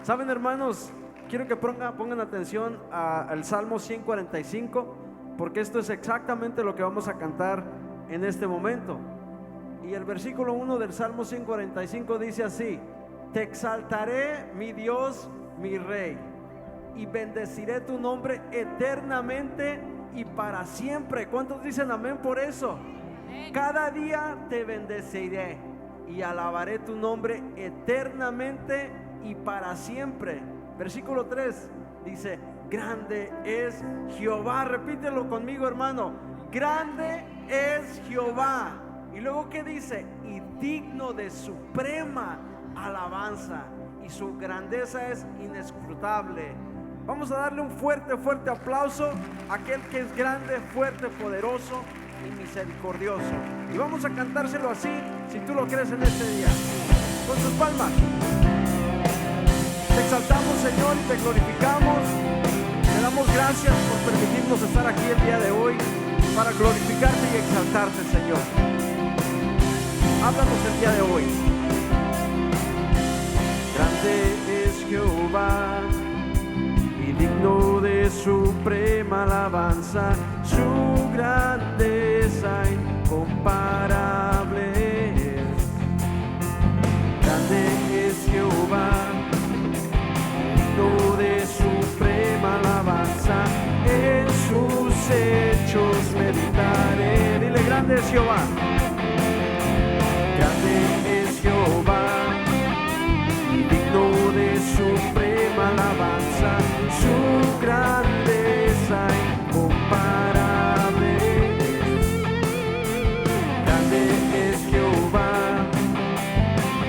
Saben, hermanos, quiero que pongan atención al Salmo 145, porque esto es exactamente lo que vamos a cantar en este momento. Y el versículo 1 del Salmo 145 dice así: te exaltaré, mi Dios, mi Rey, y bendeciré tu nombre eternamente y para siempre. ¿Cuántos dicen amén por eso? Cada día te bendeciré y alabaré tu nombre eternamente y para siempre. Versículo 3 dice: grande es Jehová. Repítelo conmigo, hermano: grande es Jehová. Y luego, ¿qué dice? Y digno de suprema alabanza, y su grandeza es inescrutable. Vamos a darle un fuerte aplauso a aquel que es grande, fuerte, poderoso y misericordioso. Y vamos a cantárselo así, si tú lo crees en este día, con sus palmas. Te exaltamos, Señor, y te glorificamos. Te damos gracias por permitirnos estar aquí el día de hoy para glorificarte y exaltarte, Señor. Háblanos el día de hoy. Grande es Jehová y digno de suprema alabanza, su grandeza incomparable es. Grande es Jehová, digno de suprema alabanza, en sus hechos meditaré. Dile: grande es Jehová. Grande es Jehová, digno de suprema alabanza, su grandeza incomparable. Grande es Jehová,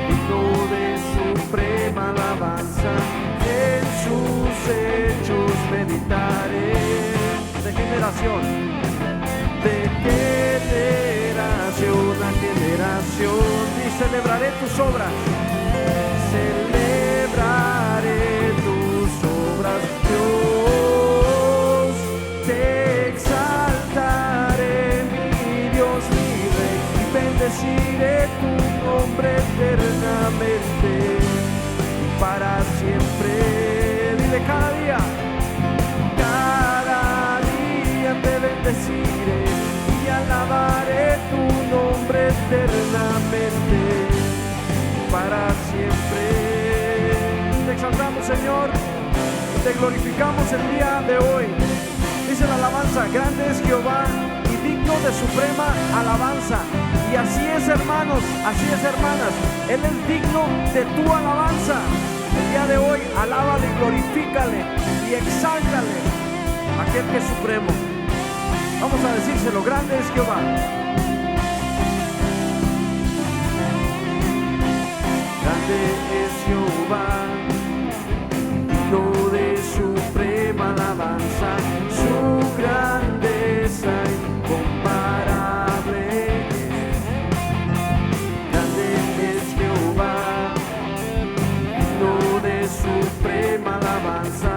digno de suprema alabanza, en sus hechos meditaré. De generación a generación, y celebraré tus obras. Celebraré tus obras, Dios. Te exaltaré, mi Dios, mi Rey, y bendeciré tu nombre eternamente y para siempre. Dile: cada día te bendeciré y alabaré tu nombre eternamente para siempre. Te exaltamos, Señor, y te glorificamos el día de hoy. Dice la alabanza: grande es Jehová y digno de suprema alabanza. Y así es, hermanos, así es, hermanas, Él es digno de tu alabanza. El día de hoy, alábale, glorifícale y exáltale a aquel que es supremo. Vamos a decírselo: grande es Jehová. Grande es Jehová, digno de suprema alabanza, su grandeza incomparable. Grande es Jehová, digno de suprema alabanza,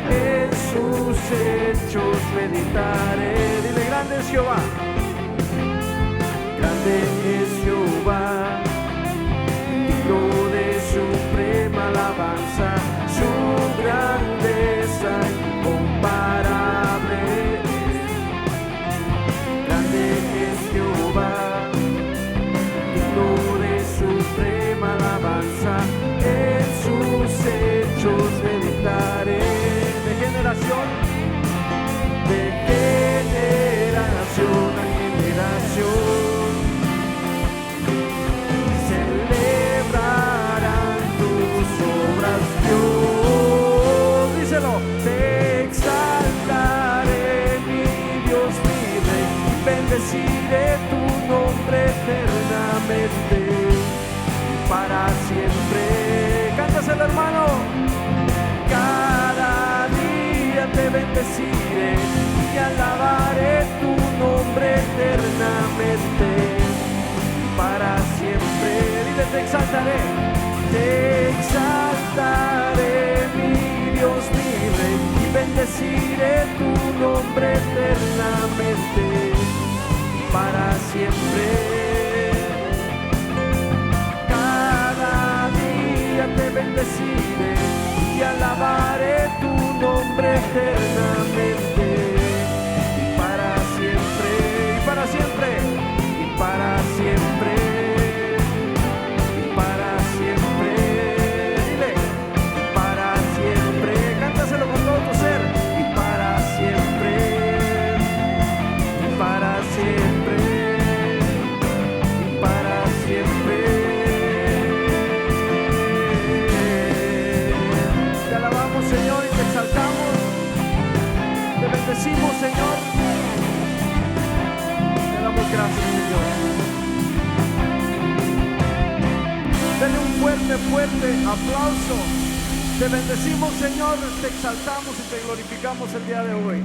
en sus hechos meditaré. Dile: grande es Jehová. Grande es Jehová, digno de suprema alabanza, su grandeza incomparable. Grande es Jehová, digno de suprema alabanza, en sus hechos meditaré. De generación a generación, celebrarán tus obras, Dios. Díselo: te exaltaré, mi Dios, mi Rey, y bendeciré tu nombre eternamente y para siempre. Cántaselo, hermano. Cada día te bendeciré y alabaré tu nombre eternamente para siempre. Dile: te exaltaré, mi Dios, mi Rey, y bendeciré tu nombre eternamente para siempre. Cada día te bendeciré y siempre, eternamente, y para siempre, y para siempre, y para siempre, y para siempre. Dile, para siempre, cántaselo con todo tu ser, y para siempre, y para siempre, y para siempre. Te alabamos, Señor, y te exaltamos, te bendecimos, Señor, te damos gracias, Señor. Dale un fuerte, fuerte aplauso. Te bendecimos, Señor, te exaltamos y te glorificamos el día de hoy.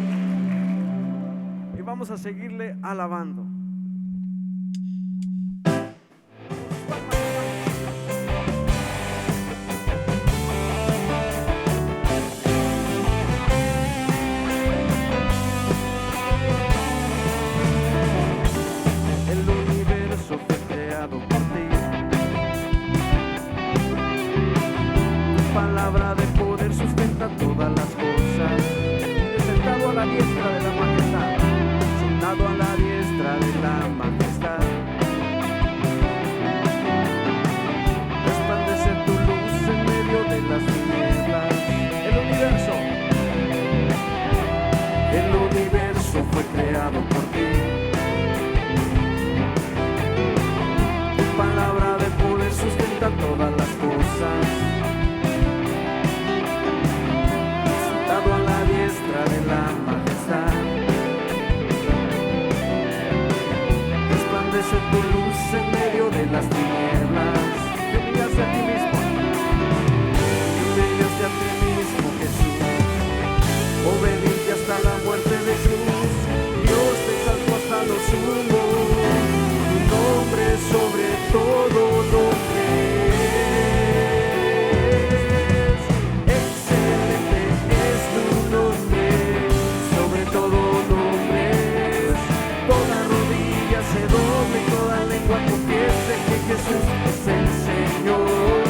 Y vamos a seguirle alabando. El universo fue creado por ti. Tu palabra de poder sustenta todas las cosas. Sentado a la diestra de la majestad, sentado a la diestra de la majestad. Resplandece tu luz en medio de las tinieblas. El universo fue creado por ti. Tu palabra de poder sustenta todas las cosas. Sentado a la diestra de la majestad, resplandece tu luz en medio de las tinieblas. Te humillaste a ti mismo, te humillaste a ti mismo, Jesús, obediste hasta la muerte de cruz. Dios te exaltó hasta lo sumo, tu nombre sobre todo nombre. Excelente es tu nombre, sobre todo nombre. Toda rodilla se doble y toda lengua confiese que Jesús es el Señor.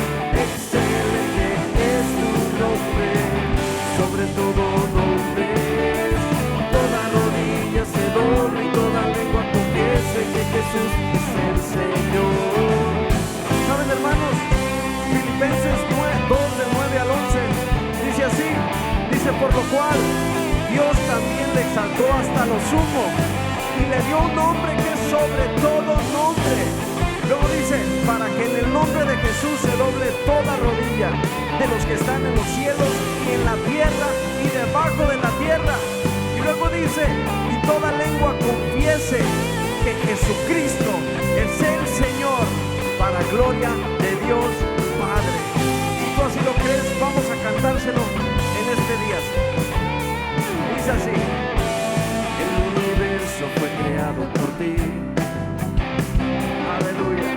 Excelente es tu nombre, sobre todo nombre. Toda rodilla se doble y toda lengua confiese que Jesús es el Señor. ¿Saben, hermanos? Filipenses 2 de 9 al 11 dice así, dice: por lo cual Dios también le exaltó hasta lo sumo y le dio un nombre que es sobre todo nombre. Luego dice: para que en el nombre de Jesús se doble toda rodilla de los que están en los cielos y en la tierra y debajo de la tierra. Y luego dice: y toda lengua confiese que Jesucristo es el Señor, para gloria de Dios Padre. Si tú así lo crees, vamos a cantárselo en este día. Dice así: el universo fue creado por ti. Aleluya.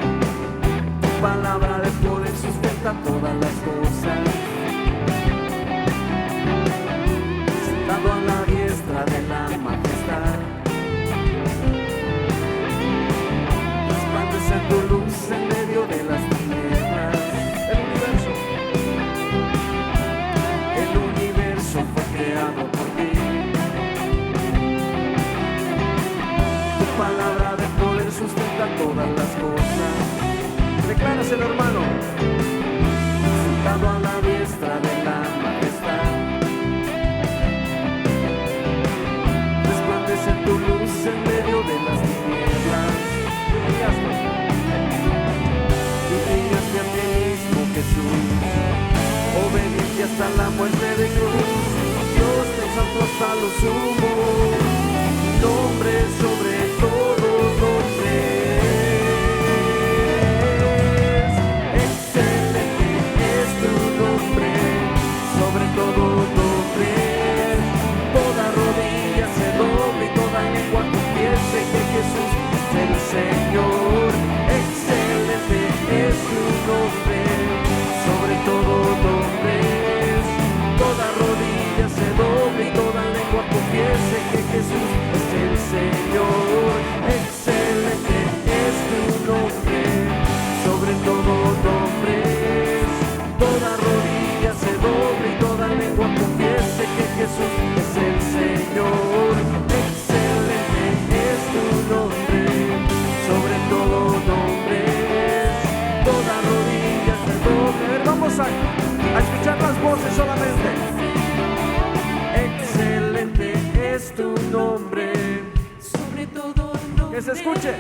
Tu palabra de poder sustenta todas las cosas. Sentado a la diestra de la majestad, resplandece tu luz en medio de las tinieblas. El universo fue creado por ti. Tu palabra de poder sustenta todas las cosas. Decláraselo, hermano. Sentado a la diestra de la majestad, resplandece tu luz en medio de las tinieblas. Tú humillaste a ti mismo, Jesús, obediste hasta la muerte de cruz. Dios te exaltó hasta lo sumo, nombre sobre todo nombre. Excelente es tu nombre, sobre todo nombre. Toda rodilla se doble y toda lengua confiese que Jesús es el Señor. Excelente es tu nombre, sobre todo nombre. Toda rodilla se doble y toda lengua confiese Vamos a escuchar las voces solamente. Excelente es tu nombre. Sobre todo nombre. Que se escuche.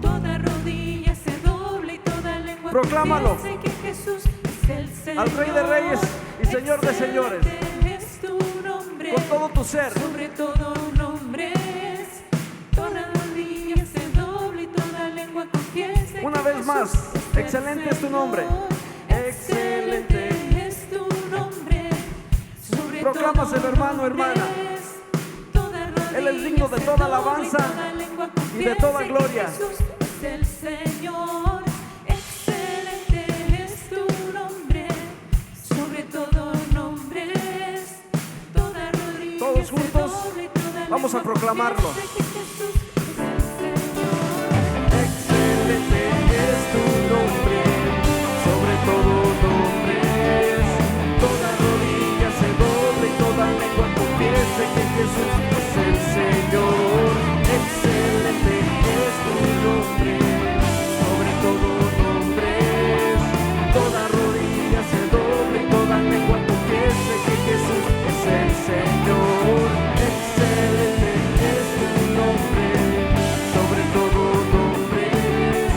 Toda rodilla se doble y toda lengua Proclámalo. confiese que Jesús es el Señor. Al Rey de Reyes y Señor de Señores. Excelente es tu nombre. Con todo tu ser. Sobre todo nombre. Toda rodilla se doble y toda lengua confiese que Una vez Jesús más. es el Excelente es tu nombre. Señor. Excelente es tu nombre. Sobre Proclámaselo, todo hermano, hermana. nombres, toda Él es digno de rodilla toda se alabanza doble y toda lengua y de toda confiese que gloria. Jesús es el Señor. Excelente es tu nombre. Sobre todo nombres, toda rodilla Todos se juntos doble y toda vamos a lengua proclamarlo. confiese que Jesús es el Señor. Excelente es tu nombre, sobre todo nombres. Toda rodilla se doble y toda lengua confiese que Jesús es el Señor. Excelente es tu nombre, sobre todo nombres. Toda rodilla se doble y toda lengua confiese que Jesús es el Señor. Excelente es tu nombre, sobre todo nombres.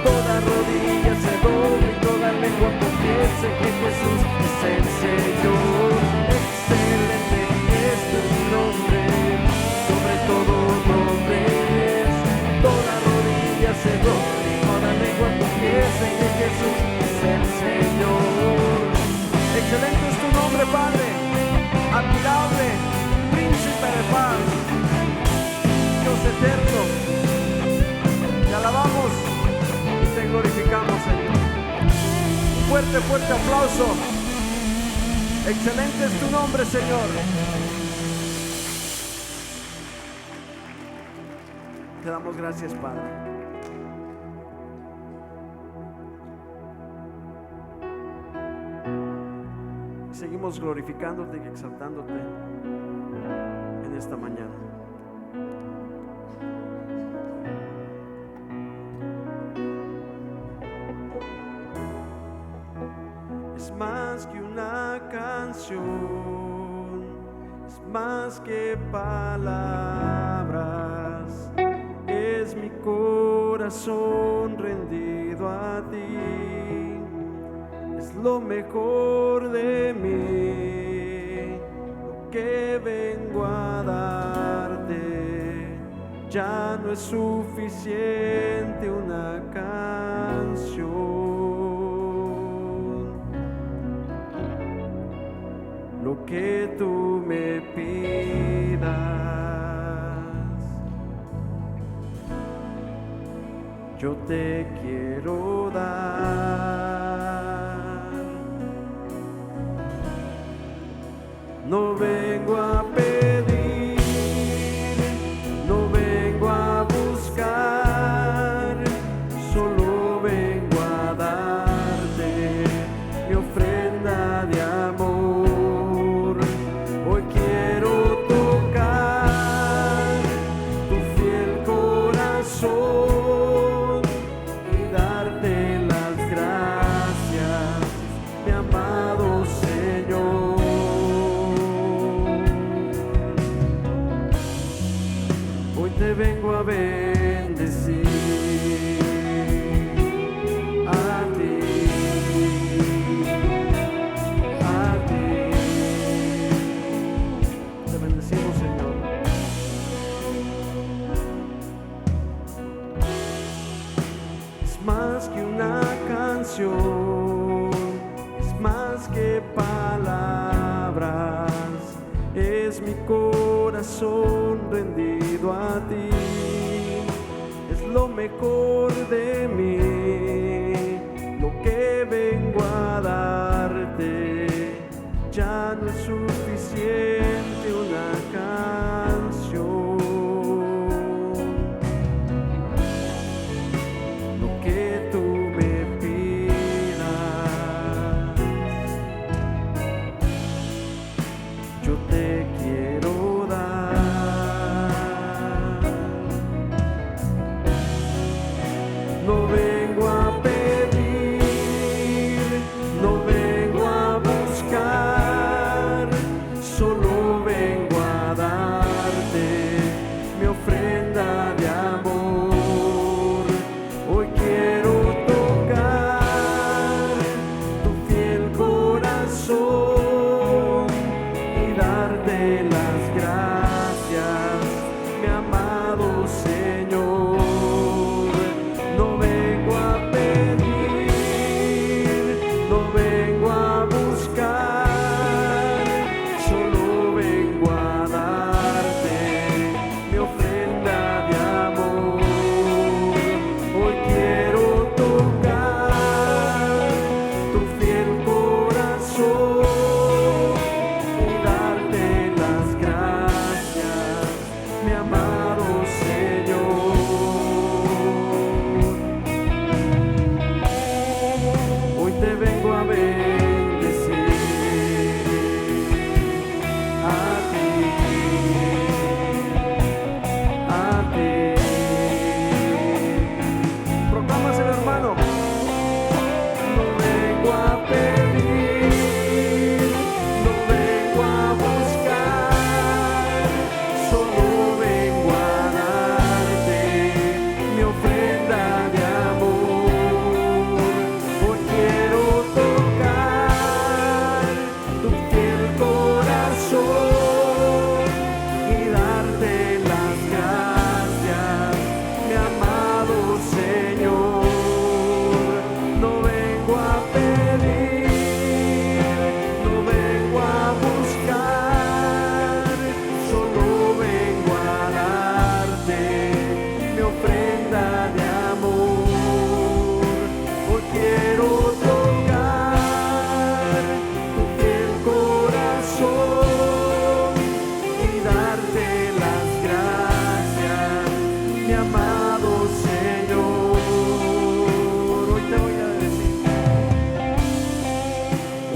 Toda rodilla se doble y toda lengua confiese que Jesús es el Señor. Excelente es tu nombre, sobre todo nombres. Toda rodilla se doble y toda lengua confiese que Jesús es el Señor. Excelente es tu nombre, Padre, admirable, príncipe de paz, Dios eterno. Te alabamos y te glorificamos, Señor. Un fuerte, fuerte aplauso. Excelente es tu nombre, Señor. Te damos gracias, Padre. Y seguimos glorificándote y exaltándote en esta mañana. Es más que una canción, es más que palabras, es mi corazón rendido a ti, es lo mejor de mí, lo que vengo a darte, ya no es suficiente una canción. Lo que tú me pidas, yo te quiero dar. No vengo a pedir, no vengo a buscar, solo vengo a darte mi ofrenda de amor. Hoy quiero tocar tu fiel corazón y darte las gracias, mi amado Señor. Hoy te vengo a bendecir, a ti, a ti. Te bendecimos, Señor. Es más que una canción, es más que palabras, es mi corazón rendido a ti, es lo mejor de mí, lo que vengo a darte, ya no es suficiente una canción. Lo que tú me pidas, yo te quiero dar. No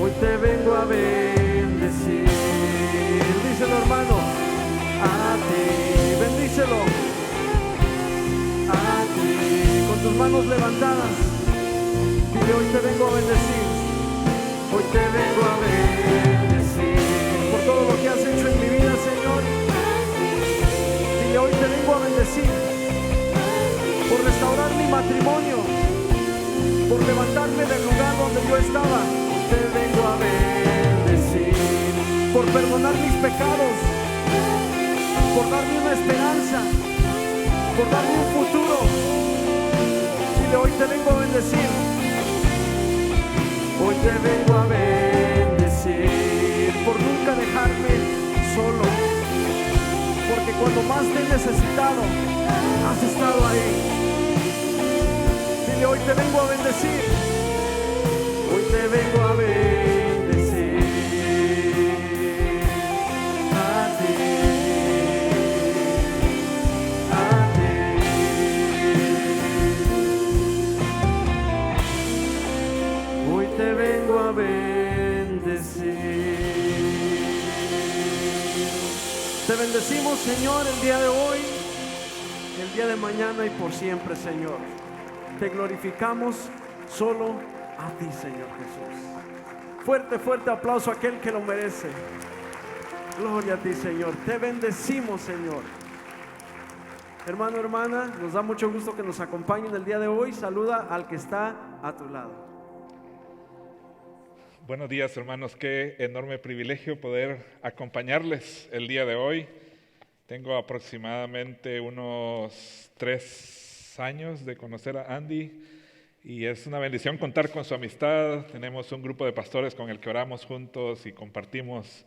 Hoy te vengo a bendecir. Díselo, hermano, a ti, bendícelo, a ti, con tus manos levantadas. Dile, hoy te vengo a bendecir. Hoy te vengo a bendecir por todo lo que has hecho en mi vida, Señor. Dile, hoy te vengo a bendecir por restaurar mi matrimonio, por levantarme del lugar donde yo estaba. Te vengo a bendecir por perdonar mis pecados, por darme una esperanza, por darme un futuro. Dile, hoy te vengo a bendecir. Hoy te vengo a bendecir por nunca dejarme solo, porque cuando más te he necesitado, has estado ahí. Dile, hoy te vengo a bendecir. Hoy te vengo a bendecir a ti, a ti. Hoy te vengo a bendecir. Te bendecimos, Señor, el día de hoy, el día de mañana y por siempre, Señor. Te glorificamos solo a ti, Señor Jesús. Fuerte, fuerte aplauso a aquel que lo merece. Gloria a ti, Señor. Te bendecimos, Señor. Hermano, hermana, nos da mucho gusto que nos acompañen el día de hoy. Saluda al que está a tu lado. Buenos días, hermanos. Qué enorme privilegio poder acompañarles el día de hoy. Tengo aproximadamente unos 3 años de conocer a Andy y es una bendición contar con su amistad. Tenemos un grupo de pastores con el que oramos juntos y compartimos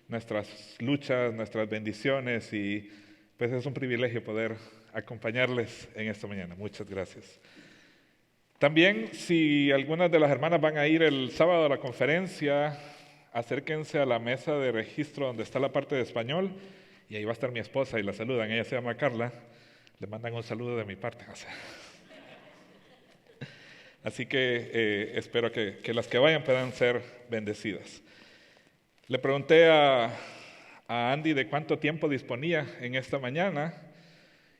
nuestras luchas, nuestras bendiciones, y pues es un privilegio poder acompañarles en esta mañana. Muchas gracias. También, si algunas de las hermanas van a ir el sábado a la conferencia, acérquense a la mesa de registro donde está la parte de español, y ahí va a estar mi esposa y la saludan. Ella se llama Carla. Le mandan un saludo de mi parte. Así que espero que las que vayan puedan ser bendecidas. Le pregunté a Andy de cuánto tiempo disponía en esta mañana,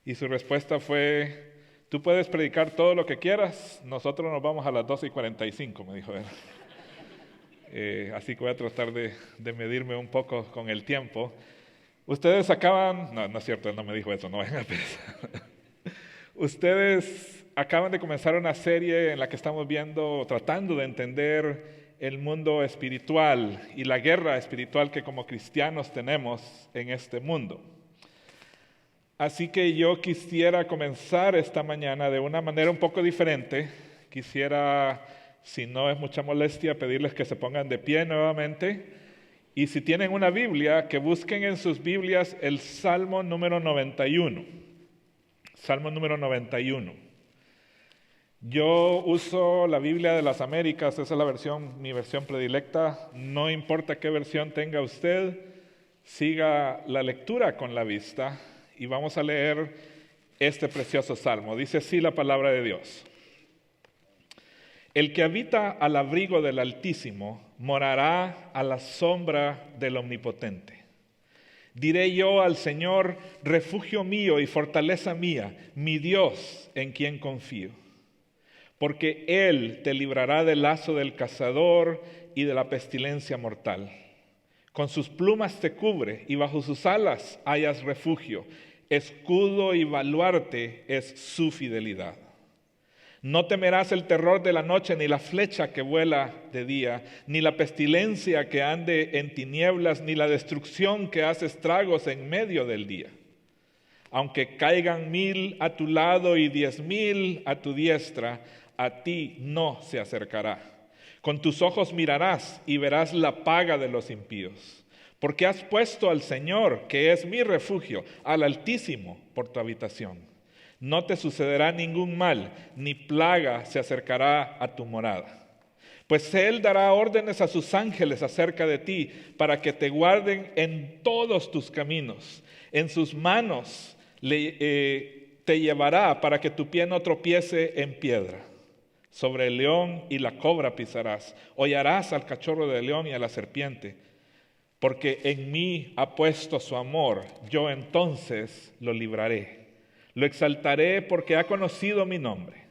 y su respuesta fue: tú puedes predicar todo lo que quieras, nosotros nos vamos a las 12:45, me dijo él. Así que voy a tratar de medirme un poco con el tiempo. Ustedes acaban... No es cierto, él no me dijo eso, no vayan a pensar. Ustedes acaban de comenzar una serie en la que estamos viendo, tratando de entender el mundo espiritual y la guerra espiritual que como cristianos tenemos en este mundo. Así que yo quisiera comenzar esta mañana de una manera un poco diferente. Quisiera, si no es mucha molestia, pedirles que se pongan de pie nuevamente. Y si tienen una Biblia, que busquen en sus Biblias el Salmo número 91. Salmo número 91. Yo uso la Biblia de las Américas, esa es mi versión predilecta. No importa qué versión tenga usted, siga la lectura con la vista. Y vamos a leer este precioso salmo. Dice así la palabra de Dios: el que habita al abrigo del Altísimo morará a la sombra del Omnipotente. Diré yo al Señor, refugio mío y fortaleza mía, mi Dios en quien confío. Porque Él te librará del lazo del cazador y de la pestilencia mortal. Con sus plumas te cubre y bajo sus alas hallas refugio. Escudo y baluarte es su fidelidad. No temerás el terror de la noche, ni la flecha que vuela de día, ni la pestilencia que ande en tinieblas, ni la destrucción que hace estragos en medio del día. Aunque caigan 1000 a tu lado y 10,000 a tu diestra, a ti no se acercará. Con tus ojos mirarás y verás la paga de los impíos. Porque has puesto al Señor, que es mi refugio, al Altísimo, por tu habitación. No te sucederá ningún mal, ni plaga se acercará a tu morada. Pues Él dará órdenes a sus ángeles acerca de ti, para que te guarden en todos tus caminos. En sus manos te llevará para que tu pie no tropiece en piedra. Sobre el león y la cobra pisarás. Hollarás al cachorro del león y a la serpiente. Porque en mí ha puesto su amor, yo entonces lo libraré. Lo exaltaré porque ha conocido mi nombre.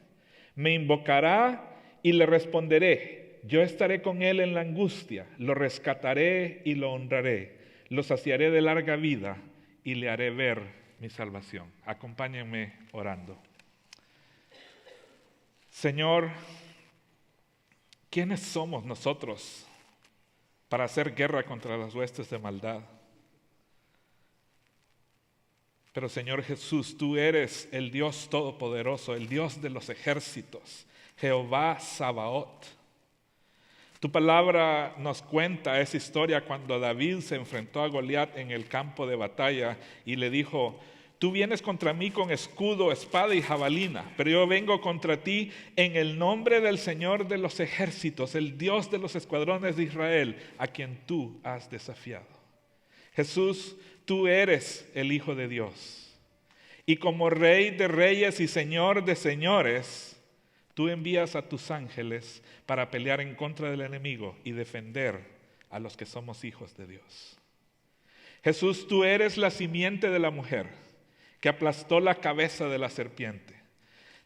Me invocará y le responderé. Yo estaré con él en la angustia, lo rescataré y lo honraré. Lo saciaré de larga vida y le haré ver mi salvación. Acompáñenme orando. Señor, ¿quiénes somos nosotros para hacer guerra contra las huestes de maldad? Pero Señor Jesús, tú eres el Dios todopoderoso, el Dios de los ejércitos, Jehová Sabaoth. Tu palabra nos cuenta esa historia cuando David se enfrentó a Goliat en el campo de batalla y le dijo: tú vienes contra mí con escudo, espada y jabalina, pero yo vengo contra ti en el nombre del Señor de los ejércitos, el Dios de los escuadrones de Israel, a quien tú has desafiado. Jesús, tú eres el Hijo de Dios. Y como Rey de reyes y Señor de señores, tú envías a tus ángeles para pelear en contra del enemigo y defender a los que somos hijos de Dios. Jesús, tú eres la simiente de la mujer que aplastó la cabeza de la serpiente.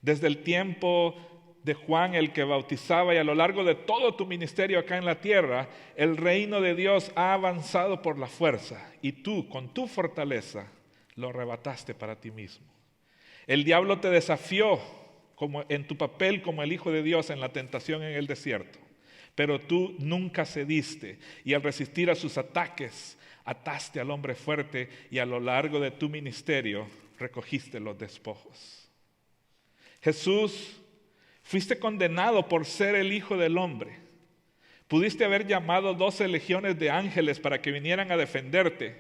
Desde el tiempo de Juan el que bautizaba y a lo largo de todo tu ministerio acá en la tierra, el reino de Dios ha avanzado por la fuerza y tú, con tu fortaleza, lo arrebataste para ti mismo. El diablo te desafió como en tu papel como el Hijo de Dios en la tentación en el desierto, pero tú nunca cediste y al resistir a sus ataques, ataste al hombre fuerte y a lo largo de tu ministerio recogiste los despojos. Jesús, fuiste condenado por ser el Hijo del Hombre. Pudiste haber llamado 12 legiones de ángeles para que vinieran a defenderte,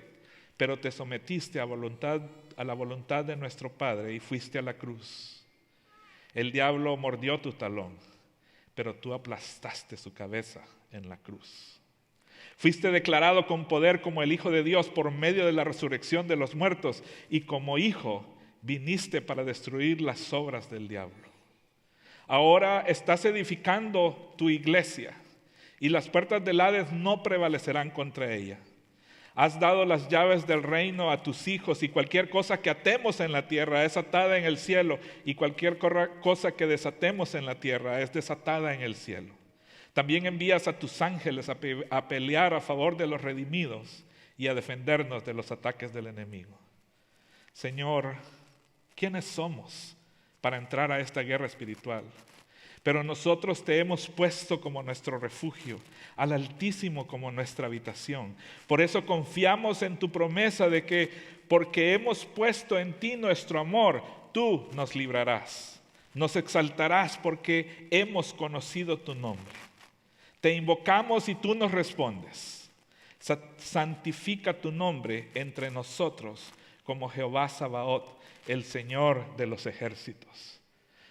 pero te sometiste a la voluntad de nuestro Padre y fuiste a la cruz. El diablo mordió tu talón, pero tú aplastaste su cabeza en la cruz. Fuiste declarado con poder como el Hijo de Dios por medio de la resurrección de los muertos y como hijo viniste para destruir las obras del diablo. Ahora estás edificando tu iglesia y las puertas del Hades no prevalecerán contra ella. Has dado las llaves del reino a tus hijos y cualquier cosa que atemos en la tierra es atada en el cielo y cualquier cosa que desatemos en la tierra es desatada en el cielo. También envías a tus ángeles a pelear a favor de los redimidos y a defendernos de los ataques del enemigo. Señor, ¿quiénes somos para entrar a esta guerra espiritual? Pero nosotros te hemos puesto como nuestro refugio, al Altísimo como nuestra habitación. Por eso confiamos en tu promesa de que, porque hemos puesto en ti nuestro amor, tú nos librarás. Nos exaltarás porque hemos conocido tu nombre. Te invocamos y tú nos respondes. Santifica tu nombre entre nosotros como Jehová Sabaoth, el Señor de los ejércitos.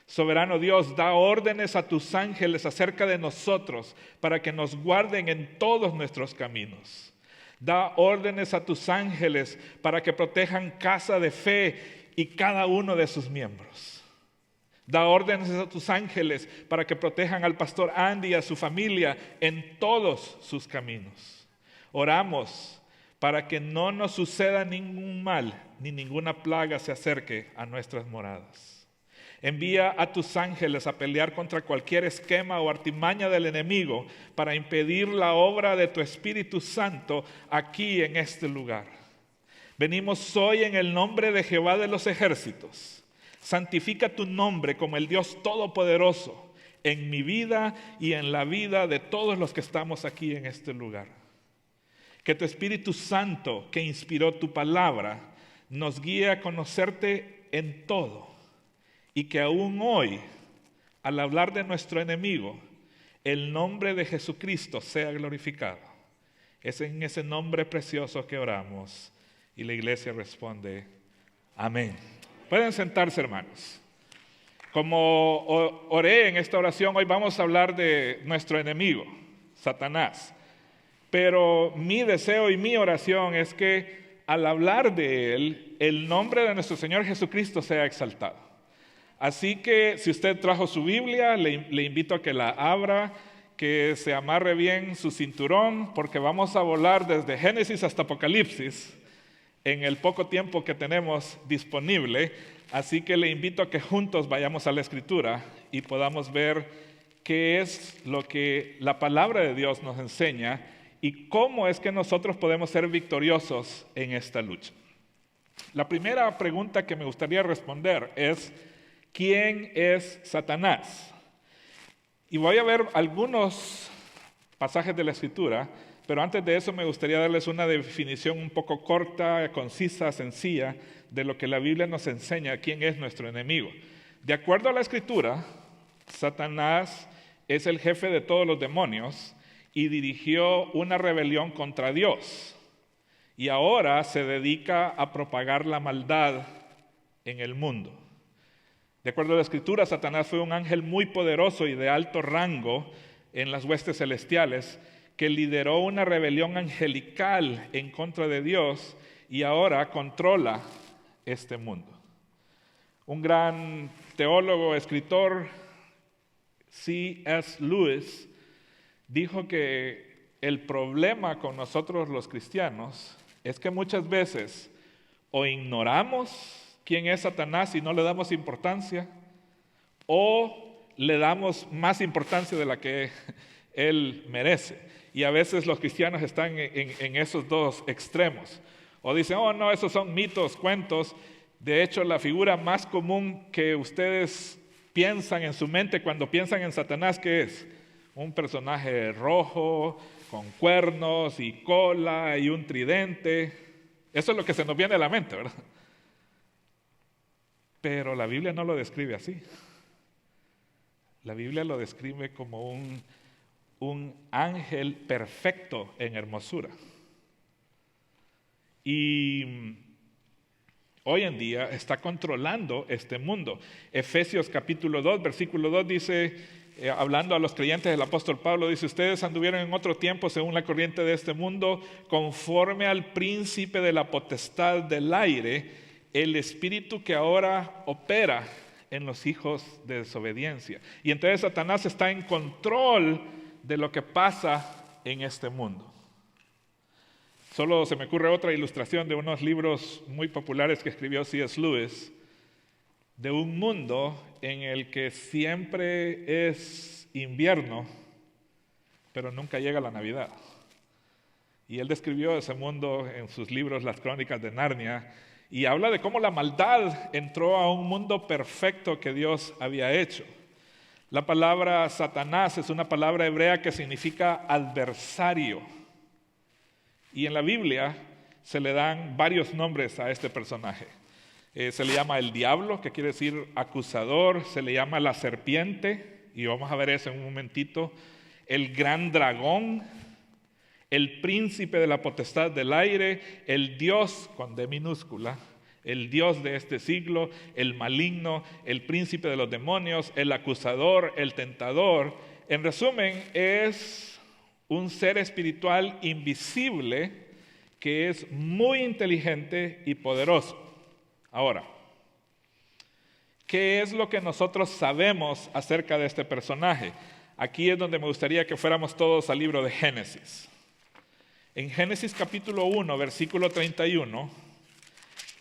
Soberano Dios, da órdenes a tus ángeles acerca de nosotros para que nos guarden en todos nuestros caminos. Da órdenes a tus ángeles para que protejan Casa de Fe y cada uno de sus miembros. Da órdenes a tus ángeles para que protejan al pastor Andy y a su familia en todos sus caminos. Oramos para que no nos suceda ningún mal ni ninguna plaga se acerque a nuestras moradas. Envía a tus ángeles a pelear contra cualquier esquema o artimaña del enemigo para impedir la obra de tu Espíritu Santo aquí en este lugar. Venimos hoy en el nombre de Jehová de los ejércitos. Santifica tu nombre como el Dios Todopoderoso en mi vida y en la vida de todos los que estamos aquí en este lugar. Que tu Espíritu Santo, que inspiró tu palabra, nos guíe a conocerte en todo. Y que aún hoy, al hablar de nuestro enemigo, el nombre de Jesucristo sea glorificado. Es en ese nombre precioso que oramos. Y la iglesia responde, amén. Pueden sentarse, hermanos. Como oré en esta oración, hoy vamos a hablar de nuestro enemigo, Satanás. Pero mi deseo y mi oración es que al hablar de él, el nombre de nuestro Señor Jesucristo sea exaltado. Así que si usted trajo su Biblia, le invito a que la abra, que se amarre bien su cinturón, porque vamos a volar desde Génesis hasta Apocalipsis en el poco tiempo que tenemos disponible. Así que le invito a que juntos vayamos a la Escritura y podamos ver qué es lo que la palabra de Dios nos enseña y cómo es que nosotros podemos ser victoriosos en esta lucha. La primera pregunta que me gustaría responder es: ¿quién es Satanás? Y voy a ver algunos pasajes de la Escritura, pero antes de eso me gustaría darles una definición un poco corta, concisa, sencilla, de lo que la Biblia nos enseña, quién es nuestro enemigo. De acuerdo a la Escritura, Satanás es el jefe de todos los demonios y dirigió una rebelión contra Dios. Y ahora se dedica a propagar la maldad en el mundo. De acuerdo a la Escritura, Satanás fue un ángel muy poderoso y de alto rango en las huestes celestiales que lideró una rebelión angelical en contra de Dios y ahora controla este mundo. Un gran teólogo, escritor, C.S. Lewis, dijo que el problema con nosotros los cristianos es que muchas veces o ignoramos quién es Satanás y no le damos importancia, o le damos más importancia de la que él merece. Y a veces los cristianos están en esos dos extremos. O dicen, oh no, esos son mitos, cuentos. De hecho, la figura más común que ustedes piensan en su mente cuando piensan en Satanás, ¿qué es? Un personaje rojo, con cuernos y cola y un tridente. Eso es lo que se nos viene a la mente, ¿verdad? Pero la Biblia no lo describe así. La Biblia lo describe como un ángel perfecto en hermosura. Y hoy en día está controlando este mundo. Efesios capítulo 2, versículo 2 dice, hablando a los creyentes del apóstol Pablo, dice: ustedes anduvieron en otro tiempo según la corriente de este mundo, conforme al príncipe de la potestad del aire, el espíritu que ahora opera en los hijos de desobediencia. Y entonces Satanás está en control de lo que pasa en este mundo. Solo se me ocurre otra ilustración de unos libros muy populares que escribió C.S. Lewis, de un mundo en el que siempre es invierno, pero nunca llega la Navidad. Y él describió ese mundo en sus libros Las Crónicas de Narnia, y habla de cómo la maldad entró a un mundo perfecto que Dios había hecho. La palabra Satanás es una palabra hebrea que significa adversario. Y en la Biblia se le dan varios nombres a este personaje. Se le llama el diablo, que quiere decir acusador. Se le llama la serpiente, y vamos a ver eso en un momentito. El gran dragón, el príncipe de la potestad del aire, el Dios con D minúscula, el Dios de este siglo, el maligno, el príncipe de los demonios, el acusador, el tentador. En resumen, es un ser espiritual invisible que es muy inteligente y poderoso. Ahora, ¿qué es lo que nosotros sabemos acerca de este personaje? Aquí es donde me gustaría que fuéramos todos al libro de Génesis. En Génesis capítulo 1, versículo 31,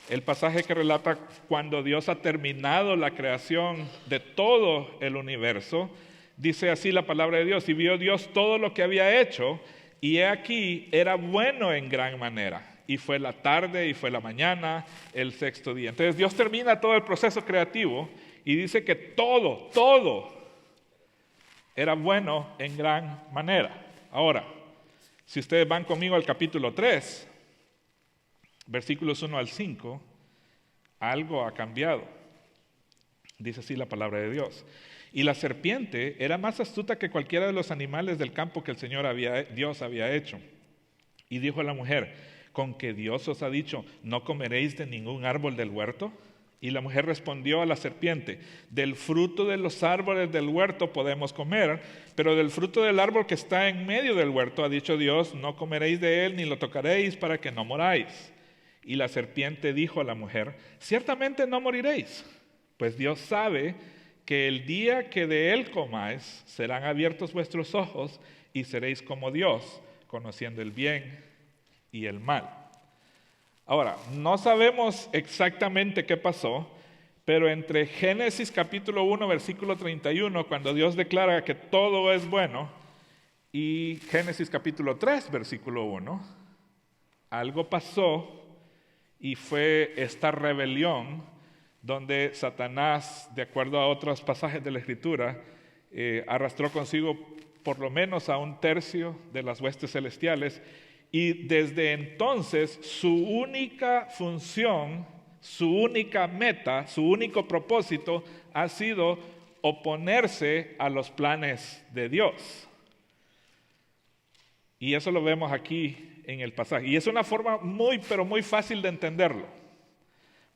el pasaje que relata cuando Dios ha terminado la creación de todo el universo, dice así la palabra de Dios: y vio Dios todo lo que había hecho, y he aquí, era bueno en gran manera. Y fue la tarde y fue la mañana, el sexto día. Entonces Dios termina todo el proceso creativo y dice que todo era bueno en gran manera. Ahora, si ustedes van conmigo al capítulo 3, versículos 1 al 5, algo ha cambiado. Dice así la palabra de Dios: y la serpiente era más astuta que cualquiera de los animales del campo que el Señor Dios había hecho. Y dijo a la mujer: ¿con que Dios os ha dicho, no comeréis de ningún árbol del huerto? Y la mujer respondió a la serpiente: del fruto de los árboles del huerto podemos comer, pero del fruto del árbol que está en medio del huerto ha dicho Dios, no comeréis de él ni lo tocaréis para que no moráis. Y la serpiente dijo a la mujer: ciertamente no moriréis, Pues Dios sabe que el día que de él comáis, serán abiertos vuestros ojos y seréis como Dios, conociendo el bien y el mal. Ahora, no sabemos exactamente qué pasó, pero entre Génesis capítulo 1, versículo 31, cuando Dios declara que todo es bueno, y Génesis capítulo 3, versículo 1, algo pasó y fue esta rebelión donde Satanás, de acuerdo a otros pasajes de la Escritura, arrastró consigo por lo menos a un tercio de las huestes celestiales, y desde entonces su única función, su única meta, su único propósito ha sido oponerse a los planes de Dios. Y eso lo vemos aquí en el pasaje. Y es una forma pero muy fácil de entenderlo.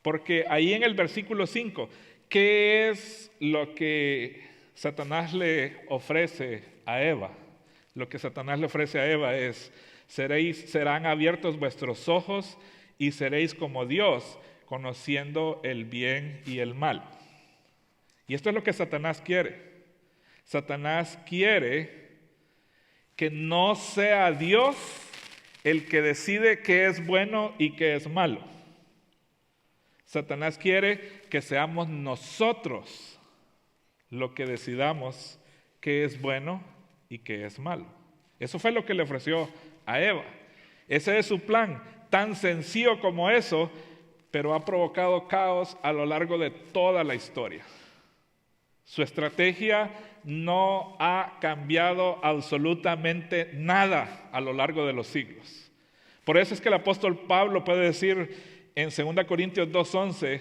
Porque ahí en el versículo 5, ¿qué es lo que Satanás le ofrece a Eva? Lo que Satanás le ofrece a Eva es, serán abiertos vuestros ojos y seréis como Dios, conociendo el bien y el mal. Y esto es lo que Satanás quiere. Satanás quiere que no sea Dios el que decide qué es bueno y qué es malo. Satanás quiere que seamos nosotros lo que decidamos qué es bueno y qué es malo. Eso fue lo que le ofreció a Eva. Ese es su plan, tan sencillo como eso, pero ha provocado caos a lo largo de toda la historia. Su estrategia no ha cambiado absolutamente nada a lo largo de los siglos. Por eso es que el apóstol Pablo puede decir en 2 Corintios 2:11,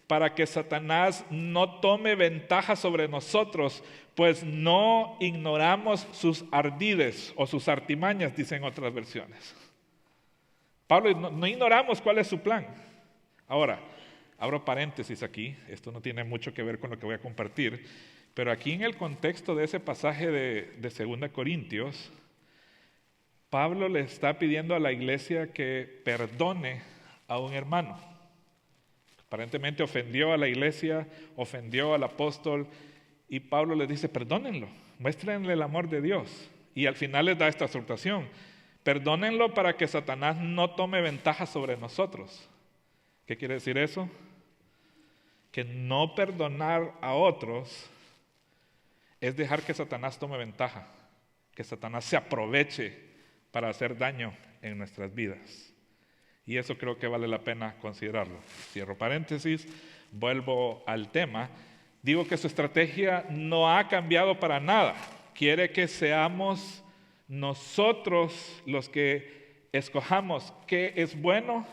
para que Satanás no tome ventaja sobre nosotros, pues no ignoramos sus ardides o sus artimañas, dicen otras versiones. Pablo, no ignoramos cuál es su plan. Ahora, abro paréntesis aquí, esto no tiene mucho que ver con lo que voy a compartir, pero aquí en el contexto de ese pasaje de 2 Corintios, Pablo le está pidiendo a la iglesia que perdone a un hermano. Aparentemente ofendió a la iglesia, ofendió al apóstol, y Pablo les dice, perdónenlo, muéstrenle el amor de Dios. Y al final les da esta exhortación, perdónenlo para que Satanás no tome ventaja sobre nosotros. ¿Qué quiere decir eso? Que no perdonar a otros es dejar que Satanás tome ventaja, que Satanás se aproveche para hacer daño en nuestras vidas. Y eso creo que vale la pena considerarlo. Cierro paréntesis, vuelvo al tema. Digo que su estrategia no ha cambiado para nada. Quiere que seamos nosotros los que escojamos qué es bueno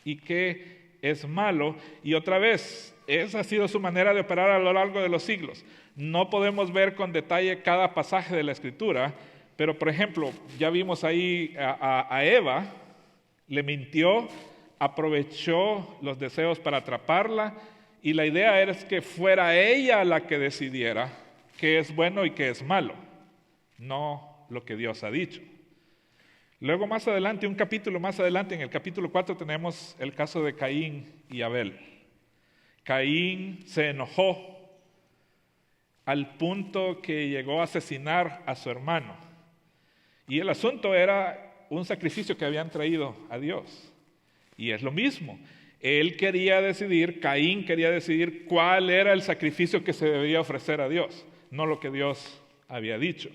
y qué es malo. Y otra vez, esa ha sido su manera de operar a lo largo de los siglos. No podemos ver con detalle cada pasaje de la Escritura, pero por ejemplo, ya vimos ahí a Eva. Le mintió, aprovechó los deseos para atraparla, y la idea era que fuera ella la que decidiera qué es bueno y qué es malo, no lo que Dios ha dicho. Luego más adelante, un capítulo más adelante, en el capítulo 4 tenemos el caso de Caín y Abel. Caín se enojó al punto que llegó a asesinar a su hermano. Y el asunto era un sacrificio que habían traído a Dios. Y es lo mismo. Él quería decidir, Caín quería decidir cuál era el sacrificio que se debía ofrecer a Dios, no lo que Dios había dicho.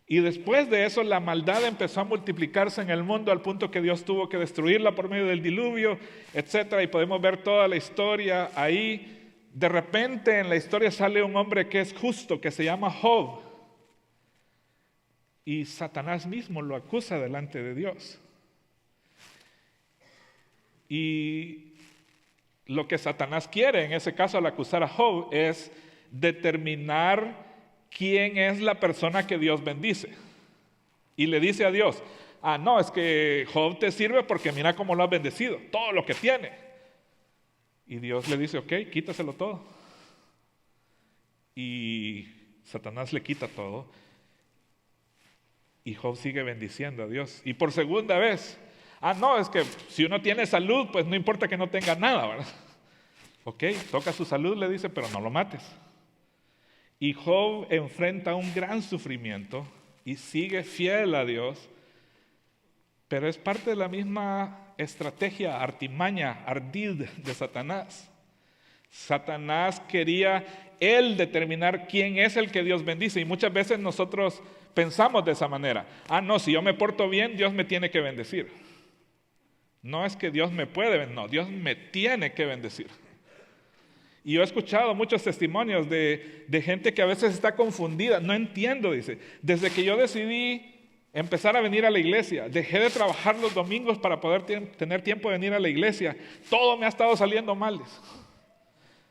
Y después de eso, la maldad empezó a multiplicarse en el mundo al punto que Dios tuvo que destruirla por medio del diluvio, etc. Y podemos ver toda la historia ahí. De repente en la historia sale un hombre que es justo, que se llama Job. Y Satanás mismo lo acusa delante de Dios. Y lo que Satanás quiere, en ese caso al acusar a Job, es determinar quién es la persona que Dios bendice. Y le dice a Dios, no, es que Job te sirve porque mira cómo lo has bendecido, todo lo que tiene. Y Dios le dice, ok, quítaselo todo. Y Satanás le quita todo. Y Job sigue bendiciendo a Dios. Y por segunda vez, no, es que si uno tiene salud, pues no importa que no tenga nada, ¿verdad? Ok, toca su salud, le dice, pero no lo mates. Y Job enfrenta un gran sufrimiento y sigue fiel a Dios, pero es parte de la misma estrategia, artimaña, ardid de Satanás. Satanás quería él determinar quién es el que Dios bendice, y muchas veces nosotros pensamos de esa manera. No, si yo me porto bien, Dios me tiene que bendecir. No es que Dios me puede, no, Dios me tiene que bendecir. Y yo he escuchado muchos testimonios de gente que a veces está confundida. No entiendo, dice. Desde que yo decidí empezar a venir a la iglesia, dejé de trabajar los domingos para poder tener tiempo de venir a la iglesia. Todo me ha estado saliendo mal, dice.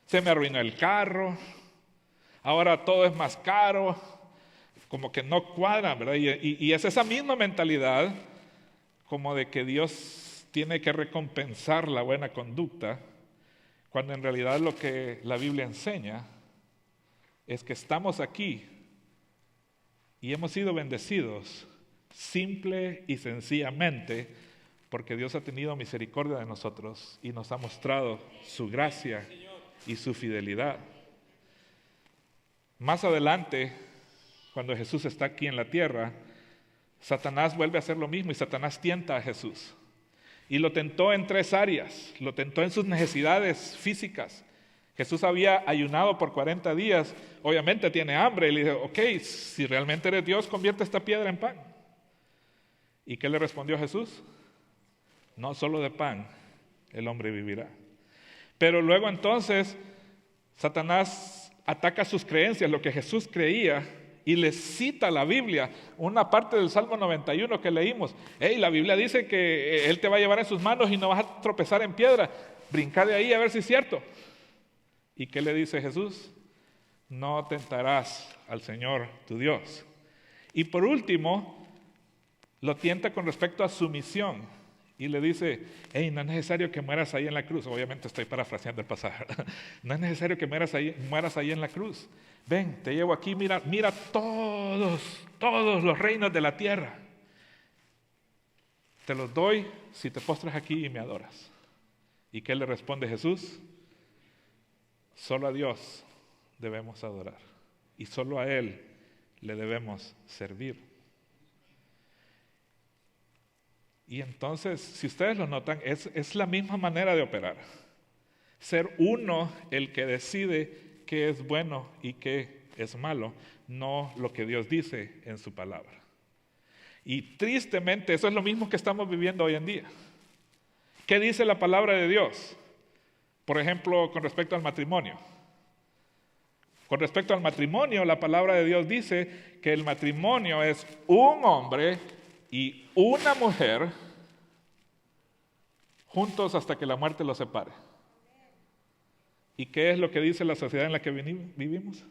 Se me arruinó el carro, ahora todo es más caro, como que no cuadra, ¿verdad? Y es esa misma mentalidad como de que Dios tiene que recompensar la buena conducta, cuando en realidad lo que la Biblia enseña es que estamos aquí y hemos sido bendecidos simple y sencillamente porque Dios ha tenido misericordia de nosotros y nos ha mostrado su gracia y su fidelidad. Más adelante, cuando Jesús está aquí en la tierra, Satanás vuelve a hacer lo mismo y Satanás tienta a Jesús. Y lo tentó en 3 áreas. Lo tentó en sus necesidades físicas. Jesús había ayunado por 40 días. Obviamente tiene hambre. Y le dijo, ok, si realmente eres Dios, convierte esta piedra en pan. ¿Y qué le respondió Jesús? No solo de pan el hombre vivirá. Pero luego entonces Satanás ataca sus creencias, lo que Jesús creía, y le cita la Biblia, una parte del Salmo 91 que leímos. La Biblia dice que Él te va a llevar en sus manos y no vas a tropezar en piedra. Brinca de ahí a ver si es cierto. ¿Y qué le dice Jesús? No tentarás al Señor tu Dios. Y por último, lo tienta con respecto a su misión. Y le dice, no es necesario que mueras ahí en la cruz. Obviamente estoy parafraseando el pasaje. No es necesario que mueras ahí en la cruz. Ven, te llevo aquí, mira todos los reinos de la tierra. Te los doy si te postras aquí y me adoras. ¿Y qué le responde Jesús? Solo a Dios debemos adorar. Y solo a Él le debemos servir. Y entonces, si ustedes lo notan, es la misma manera de operar. Ser uno el que decide qué es bueno y qué es malo, no lo que Dios dice en su palabra. Y tristemente, eso es lo mismo que estamos viviendo hoy en día. ¿Qué dice la palabra de Dios? Por ejemplo, con respecto al matrimonio. Con respecto al matrimonio, la palabra de Dios dice que el matrimonio es un hombre y una mujer juntos hasta que la muerte los separe. ¿Y qué es lo que dice la sociedad en la que vivimos?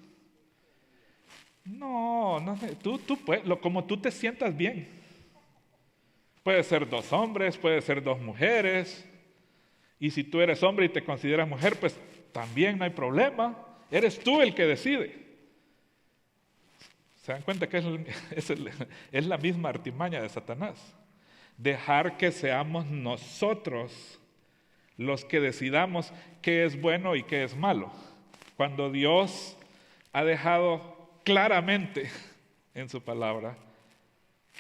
No, tú puedes, como tú te sientas bien. Puede ser 2 hombres, puede ser 2 mujeres. Y si tú eres hombre y te consideras mujer, pues también no hay problema. Eres tú el que decide. ¿Se dan cuenta que es la misma artimaña de Satanás? Dejar que seamos nosotros los que decidamos qué es bueno y qué es malo. Cuando Dios ha dejado claramente en su palabra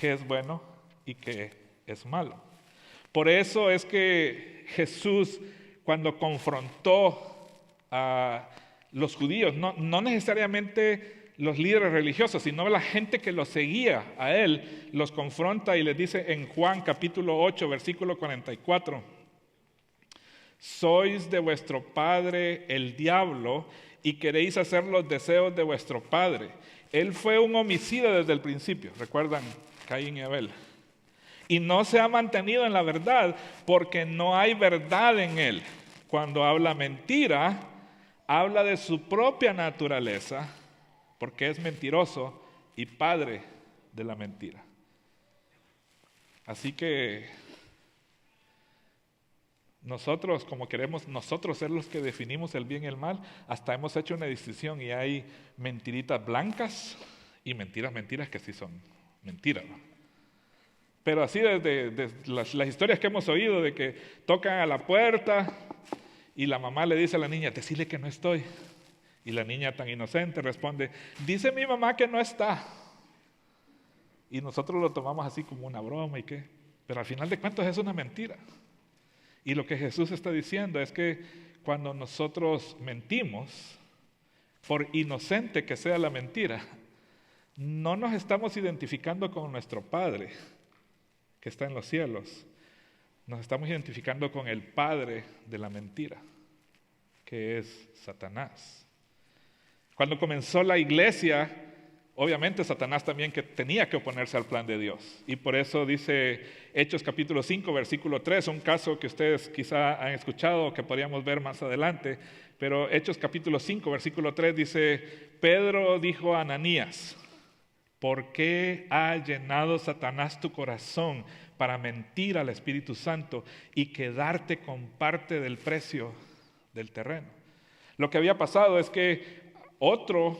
qué es bueno y qué es malo. Por eso es que Jesús, cuando confrontó a los judíos, no necesariamente los líderes religiosos, sino la gente que los seguía a Él, los confronta y les dice en Juan capítulo 8, versículo 44, sois de vuestro padre el diablo y queréis hacer los deseos de vuestro padre. Él fue un homicida desde el principio, recuerdan Caín y Abel. Y no se ha mantenido en la verdad porque no hay verdad en él. Cuando habla mentira, habla de su propia naturaleza porque es mentiroso y padre de la mentira. Así que nosotros, como queremos nosotros ser los que definimos el bien y el mal, hasta hemos hecho una distinción y hay mentiritas blancas y mentiras que sí son mentiras, ¿no? Pero así desde las historias que hemos oído de que tocan a la puerta Y la mamá le dice a la niña, decile que no estoy. Y la niña tan inocente responde, dice mi mamá que no está. Y nosotros lo tomamos así como una broma y qué. Pero al final de cuentas es una mentira. Y lo que Jesús está diciendo es que cuando nosotros mentimos, por inocente que sea la mentira, no nos estamos identificando con nuestro Padre que está en los cielos. Nos estamos identificando con el padre de la mentira, que es Satanás. Cuando comenzó la iglesia, obviamente Satanás también tenía que oponerse al plan de Dios. Y por eso dice Hechos capítulo 5, versículo 3, un caso que ustedes quizá han escuchado, que podríamos ver más adelante, pero Hechos capítulo 5, versículo 3 dice, Pedro dijo a Ananías, ¿por qué ha llenado Satanás tu corazón para mentir al Espíritu Santo y quedarte con parte del precio del terreno? Lo que había pasado es que otro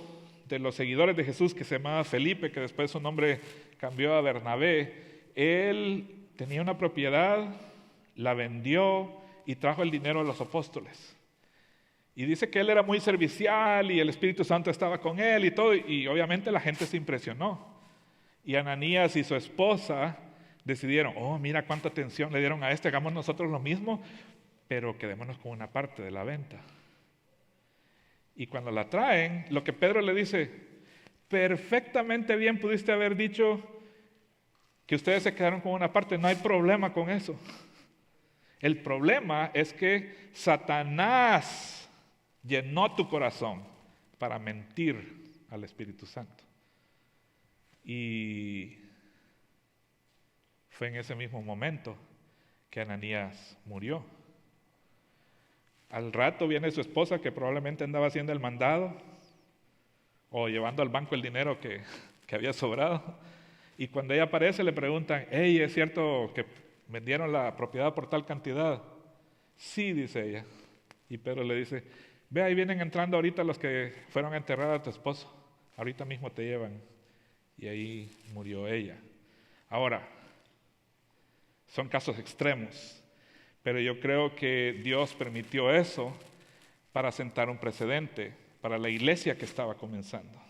de los seguidores de Jesús, que se llamaba Felipe, que después su nombre cambió a Bernabé, él tenía una propiedad, la vendió y trajo el dinero a los apóstoles. Y dice que él era muy servicial y el Espíritu Santo estaba con él y todo, y obviamente la gente se impresionó. Y Ananías y su esposa decidieron, oh, mira cuánta atención le dieron a este, hagamos nosotros lo mismo, pero quedémonos con una parte de la venta. Y cuando la traen, lo que Pedro le dice, perfectamente bien pudiste haber dicho que ustedes se quedaron con una parte, no hay problema con eso. El problema es que Satanás llenó tu corazón para mentir al Espíritu Santo. Y fue en ese mismo momento que Ananías murió. Al rato viene su esposa, que probablemente andaba haciendo el mandado o llevando al banco el dinero que había sobrado. Y cuando ella aparece le preguntan, hey, ¿es cierto que vendieron la propiedad por tal cantidad? Sí, dice ella. Y Pedro le dice, ve, ahí vienen entrando ahorita los que fueron a enterrar a tu esposo. Ahorita mismo te llevan. Y ahí murió ella. Ahora, son casos extremos, pero yo creo que Dios permitió eso para sentar un precedente para la iglesia que estaba comenzando.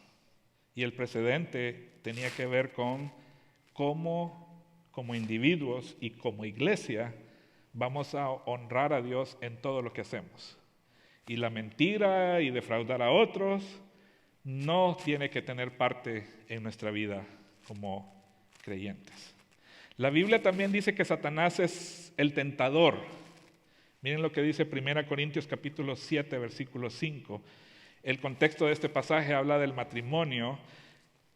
Y el precedente tenía que ver con cómo, como individuos y como iglesia, vamos a honrar a Dios en todo lo que hacemos. Y la mentira y defraudar a otros no tiene que tener parte en nuestra vida como creyentes. La Biblia también dice que Satanás es el tentador. Miren lo que dice 1 Corintios capítulo 7, versículo 5. El contexto de este pasaje habla del matrimonio,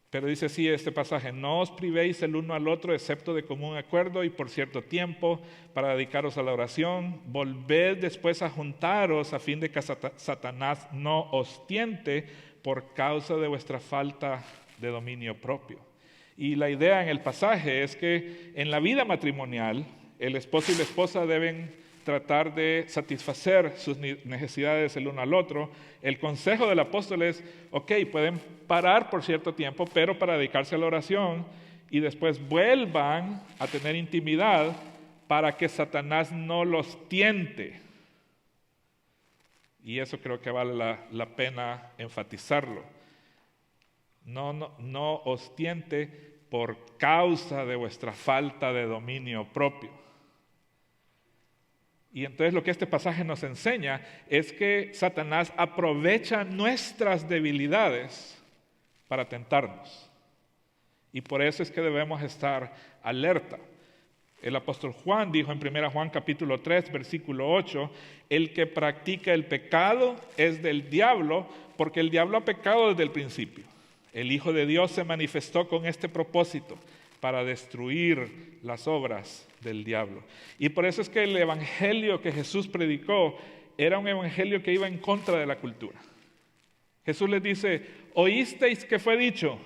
pero dice así este pasaje, no os privéis el uno al otro excepto de común acuerdo y por cierto tiempo para dedicaros a la oración. Volved después a juntaros a fin de que Satanás no os tiente por causa de vuestra falta de dominio propio. Y la idea en el pasaje es que en la vida matrimonial, el esposo y la esposa deben tratar de satisfacer sus necesidades el uno al otro. El consejo del apóstol es, ok, pueden parar por cierto tiempo, pero para dedicarse a la oración y después vuelvan a tener intimidad para que Satanás no los tiente. Y eso creo que vale la pena enfatizarlo. No os tiente por causa de vuestra falta de dominio propio. Y entonces lo que este pasaje nos enseña es que Satanás aprovecha nuestras debilidades para tentarnos. Y por eso es que debemos estar alerta. El apóstol Juan dijo en 1 Juan capítulo 3, versículo 8, el que practica el pecado es del diablo, porque el diablo ha pecado desde el principio. El Hijo de Dios se manifestó con este propósito, para destruir las obras del diablo. Y por eso es que el evangelio que Jesús predicó era un evangelio que iba en contra de la cultura. Jesús les dice, oísteis que fue dicho,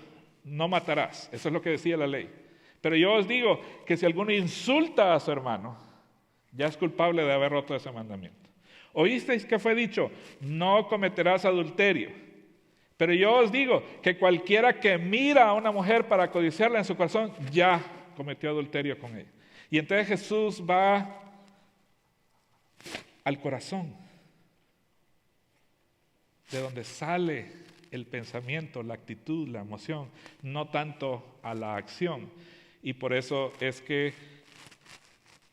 no matarás. Eso es lo que decía la ley. Pero yo os digo que si alguno insulta a su hermano, ya es culpable de haber roto ese mandamiento. Oísteis que fue dicho, no cometerás adulterio. Pero yo os digo que cualquiera que mira a una mujer para codiciarla en su corazón, ya cometió adulterio con ella. Y entonces Jesús va al corazón. de donde sale el pensamiento, la actitud, la emoción, no tanto a la acción. Y por eso es que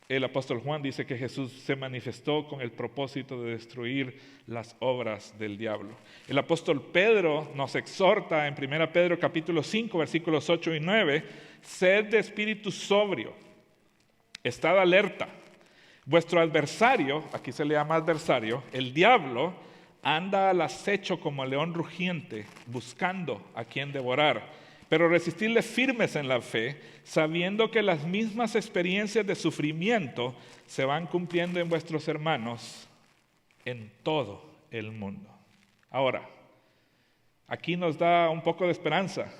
el apóstol Juan dice que Jesús se manifestó con el propósito de destruir las obras del diablo. El apóstol Pedro nos exhorta en 1 Pedro capítulo 5, versículos 8 y 9, sed de espíritu sobrio, estad alerta. Vuestro adversario, aquí se le llama adversario, el diablo, anda al acecho como león rugiente, buscando a quien devorar. Pero resistirle firmes en la fe, sabiendo que las mismas experiencias de sufrimiento se van cumpliendo en vuestros hermanos en todo el mundo. Ahora, aquí nos da un poco de esperanza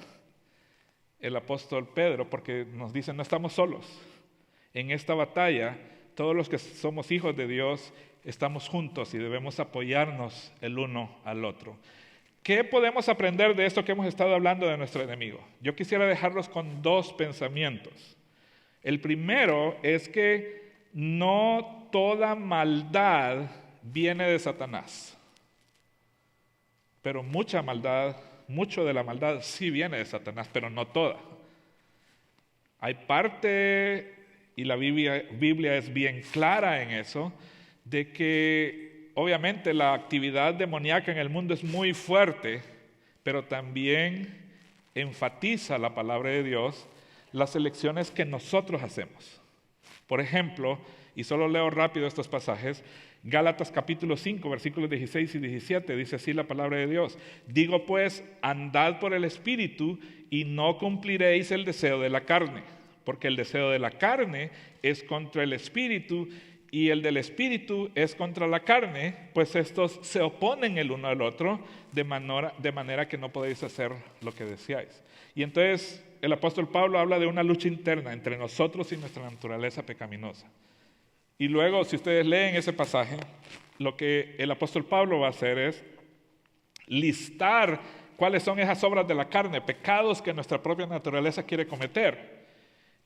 el apóstol Pedro, porque nos dice, no estamos solos. En esta batalla, todos los que somos hijos de Dios, estamos juntos y debemos apoyarnos el uno al otro. ¿Qué podemos aprender de esto que hemos estado hablando de nuestro enemigo? Yo quisiera dejarlos con dos pensamientos. El primero es que no toda maldad viene de Satanás, pero mucha maldad, mucho de la maldad sí viene de Satanás, pero no toda. Hay parte, y la Biblia es bien clara en eso, de que obviamente la actividad demoníaca en el mundo es muy fuerte, pero también enfatiza la palabra de Dios las elecciones que nosotros hacemos. Por ejemplo, y solo leo rápido estos pasajes, Gálatas capítulo 5, versículos 16 y 17, dice así la palabra de Dios. Digo pues, andad por el Espíritu y no cumpliréis el deseo de la carne, porque el deseo de la carne es contra el Espíritu y el del Espíritu es contra la carne, pues estos se oponen el uno al otro de manera que no podéis hacer lo que deseáis. Y entonces el apóstol Pablo habla de una lucha interna entre nosotros y nuestra naturaleza pecaminosa. Y luego, si ustedes leen ese pasaje, lo que el apóstol Pablo va a hacer es listar cuáles son esas obras de la carne, pecados que nuestra propia naturaleza quiere cometer.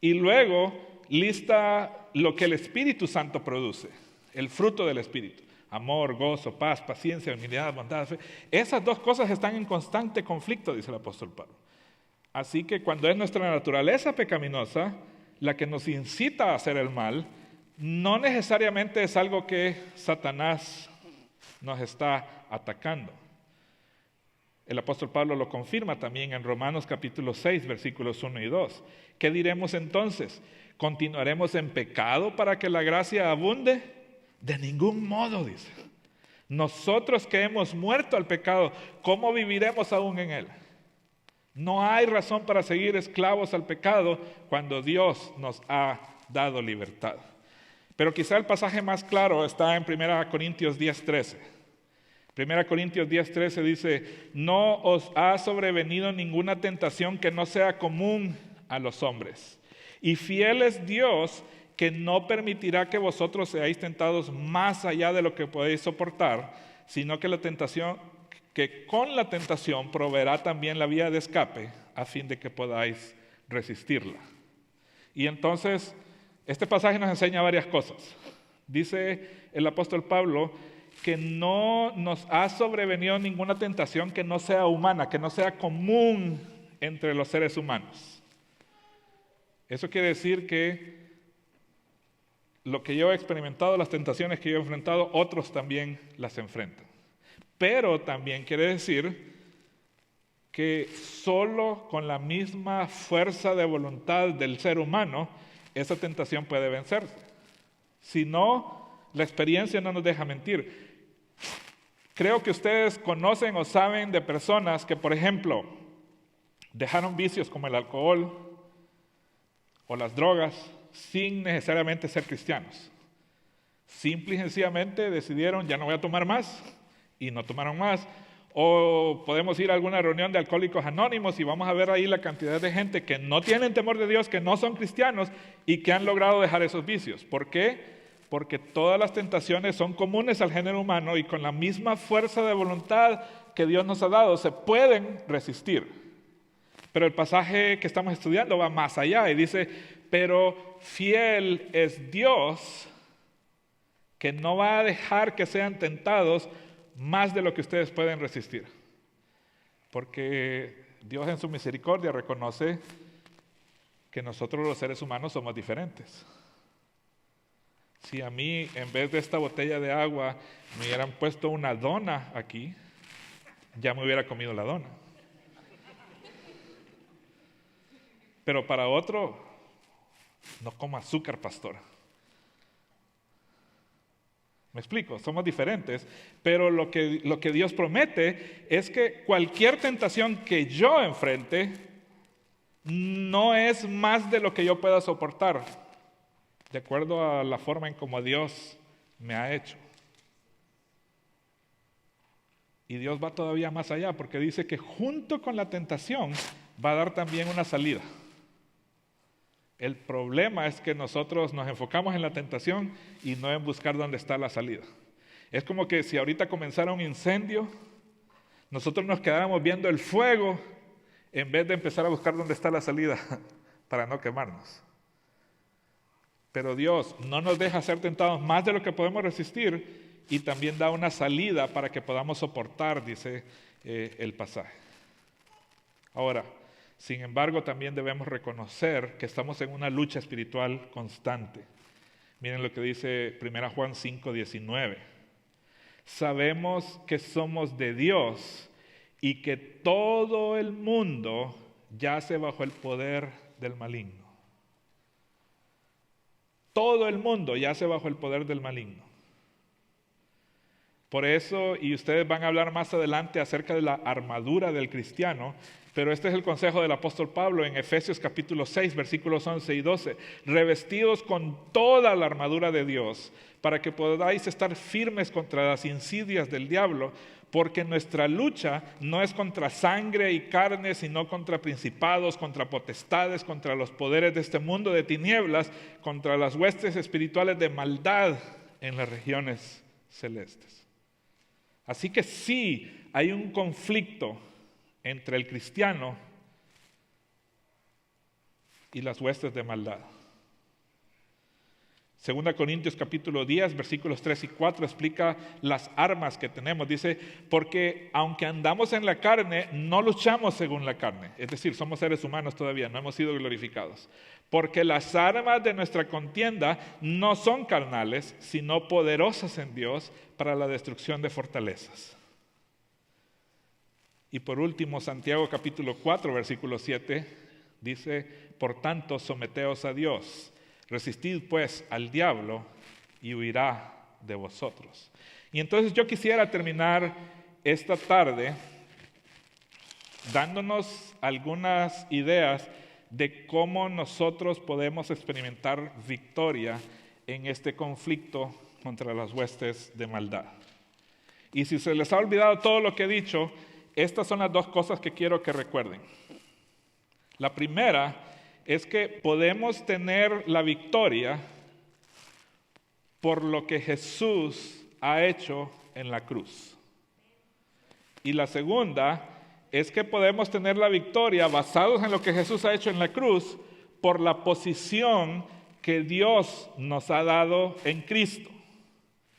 Y luego lista lo que el Espíritu Santo produce, el fruto del Espíritu. Amor, gozo, paz, paciencia, humildad, bondad, fe. Esas dos cosas están en constante conflicto, dice el apóstol Pablo. Así que cuando es nuestra naturaleza pecaminosa la que nos incita a hacer el mal, no necesariamente es algo que Satanás nos está atacando. El apóstol Pablo lo confirma también en Romanos capítulo 6, versículos 1 y 2. ¿Qué diremos entonces? ¿Continuaremos en pecado para que la gracia abunde? De ningún modo, dice. Nosotros que hemos muerto al pecado, ¿cómo viviremos aún en él? No hay razón para seguir esclavos al pecado cuando Dios nos ha dado libertad. Pero quizá el pasaje más claro está en 1 Corintios 10:13. 1 Corintios 10:13 dice, no os ha sobrevenido ninguna tentación que no sea común a los hombres. Y fiel es Dios que no permitirá que vosotros seáis tentados más allá de lo que podéis soportar, sino que con la tentación proveerá también la vía de escape a fin de que podáis resistirla. Y entonces, este pasaje nos enseña varias cosas. Dice el apóstol Pablo que no nos ha sobrevenido ninguna tentación que no sea humana, que no sea común entre los seres humanos. Eso quiere decir que lo que yo he experimentado, las tentaciones que yo he enfrentado, otros también las enfrentan. Pero también quiere decir que solo con la misma fuerza de voluntad del ser humano, esa tentación puede vencerse. Si no, la experiencia no nos deja mentir. Creo que ustedes conocen o saben de personas que, por ejemplo, dejaron vicios como el alcohol o las drogas sin necesariamente ser cristianos. Simple y sencillamente decidieron, ya no voy a tomar más, y no tomaron más. O podemos ir a alguna reunión de alcohólicos anónimos y vamos a ver ahí la cantidad de gente que no tienen temor de Dios, que no son cristianos y que han logrado dejar esos vicios. ¿Por qué? Porque todas las tentaciones son comunes al género humano y con la misma fuerza de voluntad que Dios nos ha dado se pueden resistir. Pero el pasaje que estamos estudiando va más allá y dice, pero fiel es Dios que no va a dejar que sean tentados más de lo que ustedes pueden resistir. Porque Dios en su misericordia reconoce que nosotros los seres humanos somos diferentes. Si a mí, en vez de esta botella de agua, me hubieran puesto una dona aquí, ya me hubiera comido la dona. Pero para otro, no coma azúcar, pastor. ¿Me explico? Somos diferentes, pero lo que Dios promete es que cualquier tentación que yo enfrente no es más de lo que yo pueda soportar, de acuerdo a la forma en como Dios me ha hecho. Y Dios va todavía más allá, porque dice que junto con la tentación va a dar también una salida. El problema es que nosotros nos enfocamos en la tentación y no en buscar dónde está la salida. Es como que si ahorita comenzara un incendio, nosotros nos quedáramos viendo el fuego en vez de empezar a buscar dónde está la salida para no quemarnos. Pero Dios no nos deja ser tentados más de lo que podemos resistir y también da una salida para que podamos soportar, dice el pasaje. Ahora, sin embargo, también debemos reconocer que estamos en una lucha espiritual constante. Miren lo que dice 1 Juan 5:19. Sabemos que somos de Dios y que todo el mundo yace bajo el poder del maligno. Todo el mundo yace bajo el poder del maligno. Por eso, y ustedes van a hablar más adelante acerca de la armadura del cristiano, pero este es el consejo del apóstol Pablo en Efesios capítulo 6, versículos 11 y 12. Revestidos con toda la armadura de Dios, para que podáis estar firmes contra las insidias del diablo, porque nuestra lucha no es contra sangre y carne, sino contra principados, contra potestades, contra los poderes de este mundo de tinieblas, contra las huestes espirituales de maldad en las regiones celestes. Así que sí, hay un conflicto entre el cristiano y las huestes de maldad. 2 Corintios capítulo 10, versículos 3 y 4 explica las armas que tenemos. Dice, porque aunque andamos en la carne, no luchamos según la carne. Es decir, somos seres humanos todavía, no hemos sido glorificados. Porque las armas de nuestra contienda no son carnales, sino poderosas en Dios para la destrucción de fortalezas. Y por último, Santiago capítulo 4, versículo 7, dice, por tanto, someteos a Dios. Resistid pues al diablo y huirá de vosotros. Y entonces yo quisiera terminar esta tarde dándonos algunas ideas de cómo nosotros podemos experimentar victoria en este conflicto contra las huestes de maldad. Y si se les ha olvidado todo lo que he dicho, estas son las dos cosas que quiero que recuerden. La primera es que podemos tener la victoria por lo que Jesús ha hecho en la cruz. Y la segunda es que podemos tener la victoria basados en lo que Jesús ha hecho en la cruz por la posición que Dios nos ha dado en Cristo.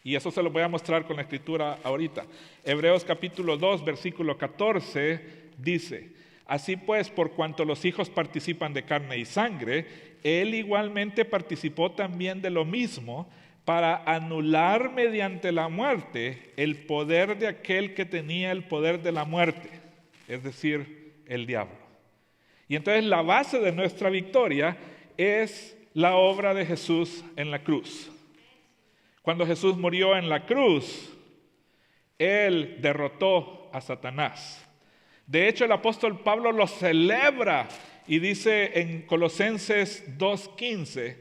Y eso se lo voy a mostrar con la escritura ahorita. Hebreos capítulo 2, versículo 14 dice, así pues, por cuanto los hijos participan de carne y sangre, Él igualmente participó también de lo mismo para anular mediante la muerte el poder de aquel que tenía el poder de la muerte, es decir, el diablo. Y entonces la base de nuestra victoria es la obra de Jesús en la cruz. Cuando Jesús murió en la cruz, Él derrotó a Satanás. De hecho, el apóstol Pablo lo celebra y dice en Colosenses 2:15,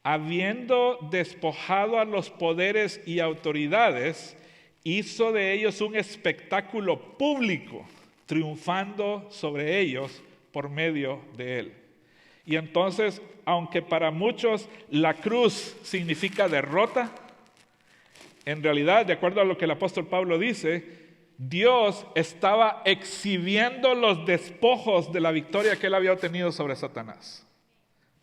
habiendo despojado a los poderes y autoridades, hizo de ellos un espectáculo público, triunfando sobre ellos por medio de él. Y entonces, aunque para muchos la cruz significa derrota, en realidad, de acuerdo a lo que el apóstol Pablo dice, Dios estaba exhibiendo los despojos de la victoria que él había obtenido sobre Satanás.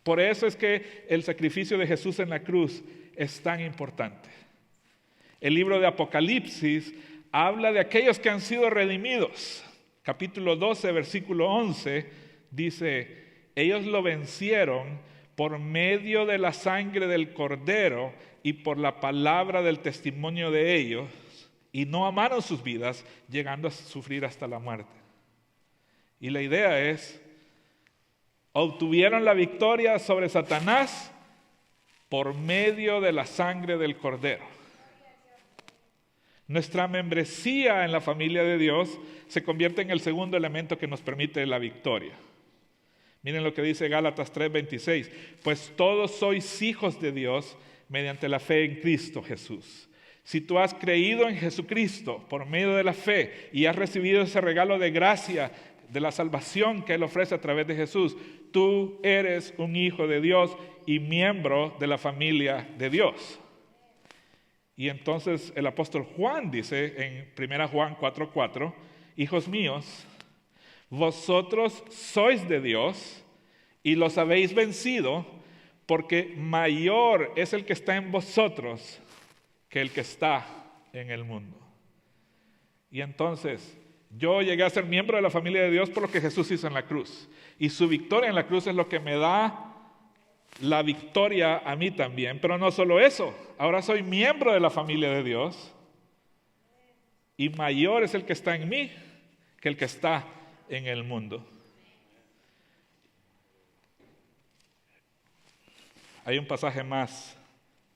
Por eso es que el sacrificio de Jesús en la cruz es tan importante. El libro de Apocalipsis habla de aquellos que han sido redimidos. Capítulo 12, versículo 11, dice, ellos lo vencieron por medio de la sangre del Cordero y por la palabra del testimonio de ellos, y no amaron sus vidas, llegando a sufrir hasta la muerte. Y la idea es, obtuvieron la victoria sobre Satanás por medio de la sangre del Cordero. Nuestra membresía en la familia de Dios se convierte en el segundo elemento que nos permite la victoria. Miren lo que dice Gálatas 3:26. Pues todos sois hijos de Dios mediante la fe en Cristo Jesús. Si tú has creído en Jesucristo por medio de la fe y has recibido ese regalo de gracia, de la salvación que Él ofrece a través de Jesús, tú eres un hijo de Dios y miembro de la familia de Dios. Y entonces el apóstol Juan dice en 1 Juan 4:4, hijos míos, vosotros sois de Dios y los habéis vencido, porque mayor es el que está en vosotros que el que está en el mundo. Y entonces, yo llegué a ser miembro de la familia de Dios por lo que Jesús hizo en la cruz. Y su victoria en la cruz es lo que me da la victoria a mí también. Pero no solo eso, ahora soy miembro de la familia de Dios y mayor es el que está en mí que el que está en el mundo. Hay un pasaje más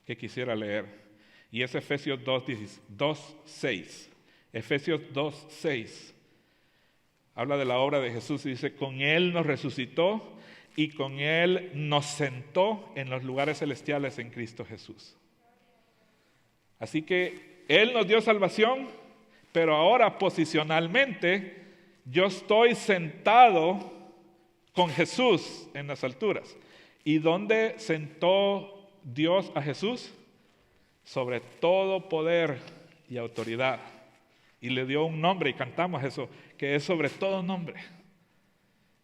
que quisiera leer y es Efesios 2:6. Efesios 2:6 habla de la obra de Jesús y dice, con Él nos resucitó y con Él nos sentó en los lugares celestiales en Cristo Jesús. Así que Él nos dio salvación, pero ahora posicionalmente yo estoy sentado con Jesús en las alturas. ¿Y dónde sentó Dios a Jesús? Sobre todo poder y autoridad. Y le dio un nombre, y cantamos eso, que es sobre todo nombre.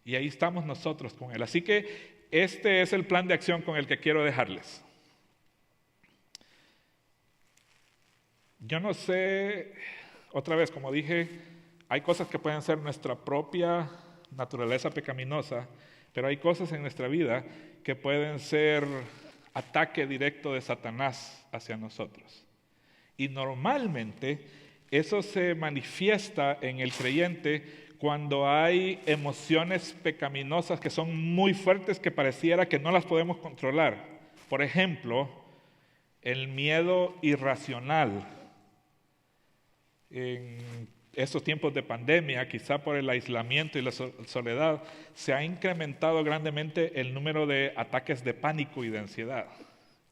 Y ahí estamos nosotros con Él. Así que este es el plan de acción con el que quiero dejarles. Yo no sé, otra vez, como dije, hay cosas que pueden ser nuestra propia naturaleza pecaminosa, pero hay cosas en nuestra vida que pueden ser ataque directo de Satanás hacia nosotros. Y normalmente eso se manifiesta en el creyente cuando hay emociones pecaminosas que son muy fuertes, que pareciera que no las podemos controlar. Por ejemplo, el miedo irracional. En estos tiempos de pandemia, quizá por el aislamiento y la soledad, se ha incrementado grandemente el número de ataques de pánico y de ansiedad.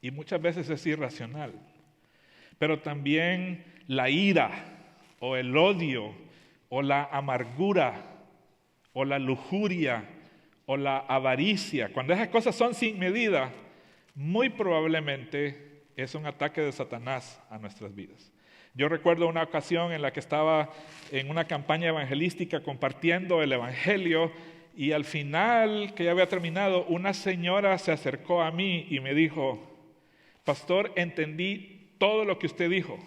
Y muchas veces es irracional. Pero también la ira, o el odio, o la amargura, o la lujuria, o la avaricia. Cuando esas cosas son sin medida, muy probablemente es un ataque de Satanás a nuestras vidas. Yo recuerdo una ocasión en la que estaba en una campaña evangelística compartiendo el evangelio y al final, que ya había terminado, una señora se acercó a mí y me dijo, pastor, entendí todo lo que usted dijo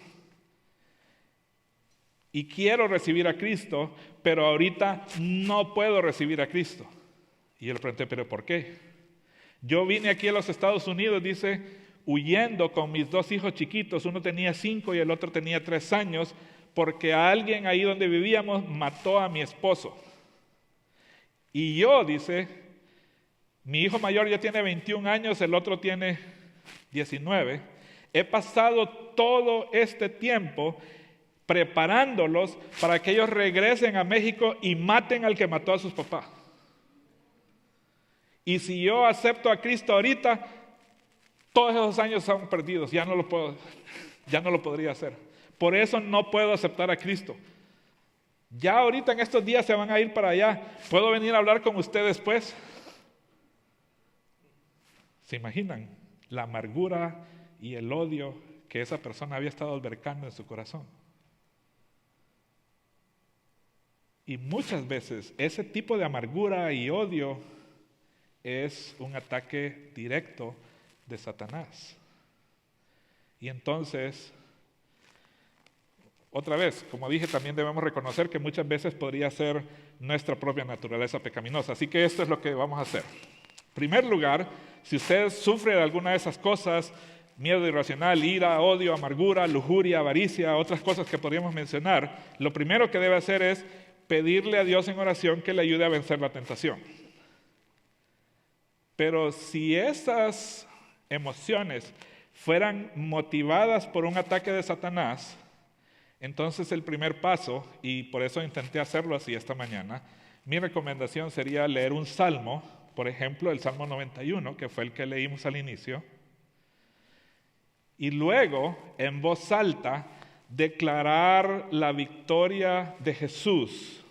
y quiero recibir a Cristo, pero ahorita no puedo recibir a Cristo. Y yo le pregunté, ¿pero por qué? Yo vine aquí a los Estados Unidos, dice, huyendo con mis dos hijos chiquitos, uno tenía 5 y el otro tenía 3 años, porque alguien ahí donde vivíamos mató a mi esposo. Y yo, dice, mi hijo mayor ya tiene 21 años, el otro tiene 19. He pasado todo este tiempo preparándolos para que ellos regresen a México y maten al que mató a sus papás. Y si yo acepto a Cristo ahorita, todos esos años son perdidos, ya no lo podría hacer. Por eso no puedo aceptar a Cristo. Ya ahorita en estos días se van a ir para allá. ¿Puedo venir a hablar con usted después? ¿Se imaginan la amargura y el odio que esa persona había estado albergando en su corazón? Y muchas veces ese tipo de amargura y odio es un ataque directo de Satanás. Y entonces, Otra vez, como dije, también debemos reconocer que muchas veces podría ser nuestra propia naturaleza pecaminosa. Así que esto es lo que vamos a hacer. En primer lugar, si usted sufre de alguna de esas cosas, miedo irracional, ira, odio, amargura, lujuria, avaricia, otras cosas que podríamos mencionar, lo primero que debe hacer es pedirle a Dios en oración que le ayude a vencer la tentación. Pero si esas emociones fueran motivadas por un ataque de Satanás, entonces el primer paso, y por eso intenté hacerlo así esta mañana, mi recomendación sería leer un salmo, por ejemplo el Salmo 91, que fue el que leímos al inicio, y luego en voz alta declarar la victoria de Jesús,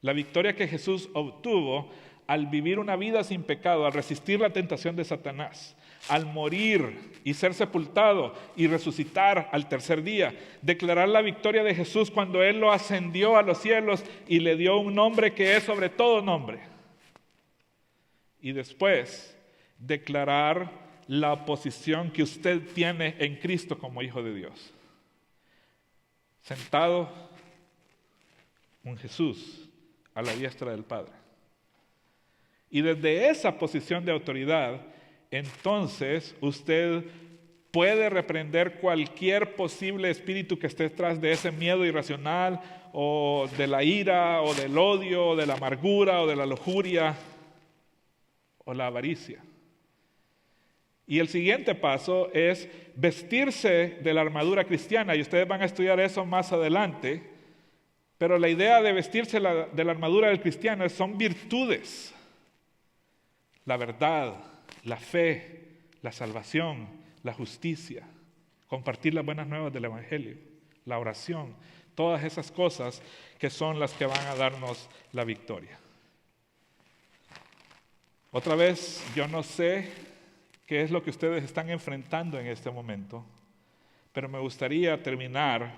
la victoria que Jesús obtuvo al vivir una vida sin pecado, al resistir la tentación de Satanás, al morir y ser sepultado y resucitar al tercer día, declarar la victoria de Jesús cuando Él lo ascendió a los cielos y le dio un nombre que es sobre todo nombre. Y después declarar la posición que usted tiene en Cristo como hijo de Dios. Sentado un Jesús a la diestra del Padre. Y desde esa posición de autoridad, entonces usted puede reprender cualquier posible espíritu que esté detrás de ese miedo irracional, o de la ira, o del odio, o de la amargura, o de la lujuria, o la avaricia. Y el siguiente paso es vestirse de la armadura cristiana, y ustedes van a estudiar eso más adelante, pero la idea de vestirse de la armadura del cristiano son virtudes. La verdad, la fe, la salvación, la justicia, compartir las buenas nuevas del Evangelio, la oración, todas esas cosas que son las que van a darnos la victoria. Otra vez, yo no sé qué es lo que ustedes están enfrentando en este momento, pero me gustaría terminar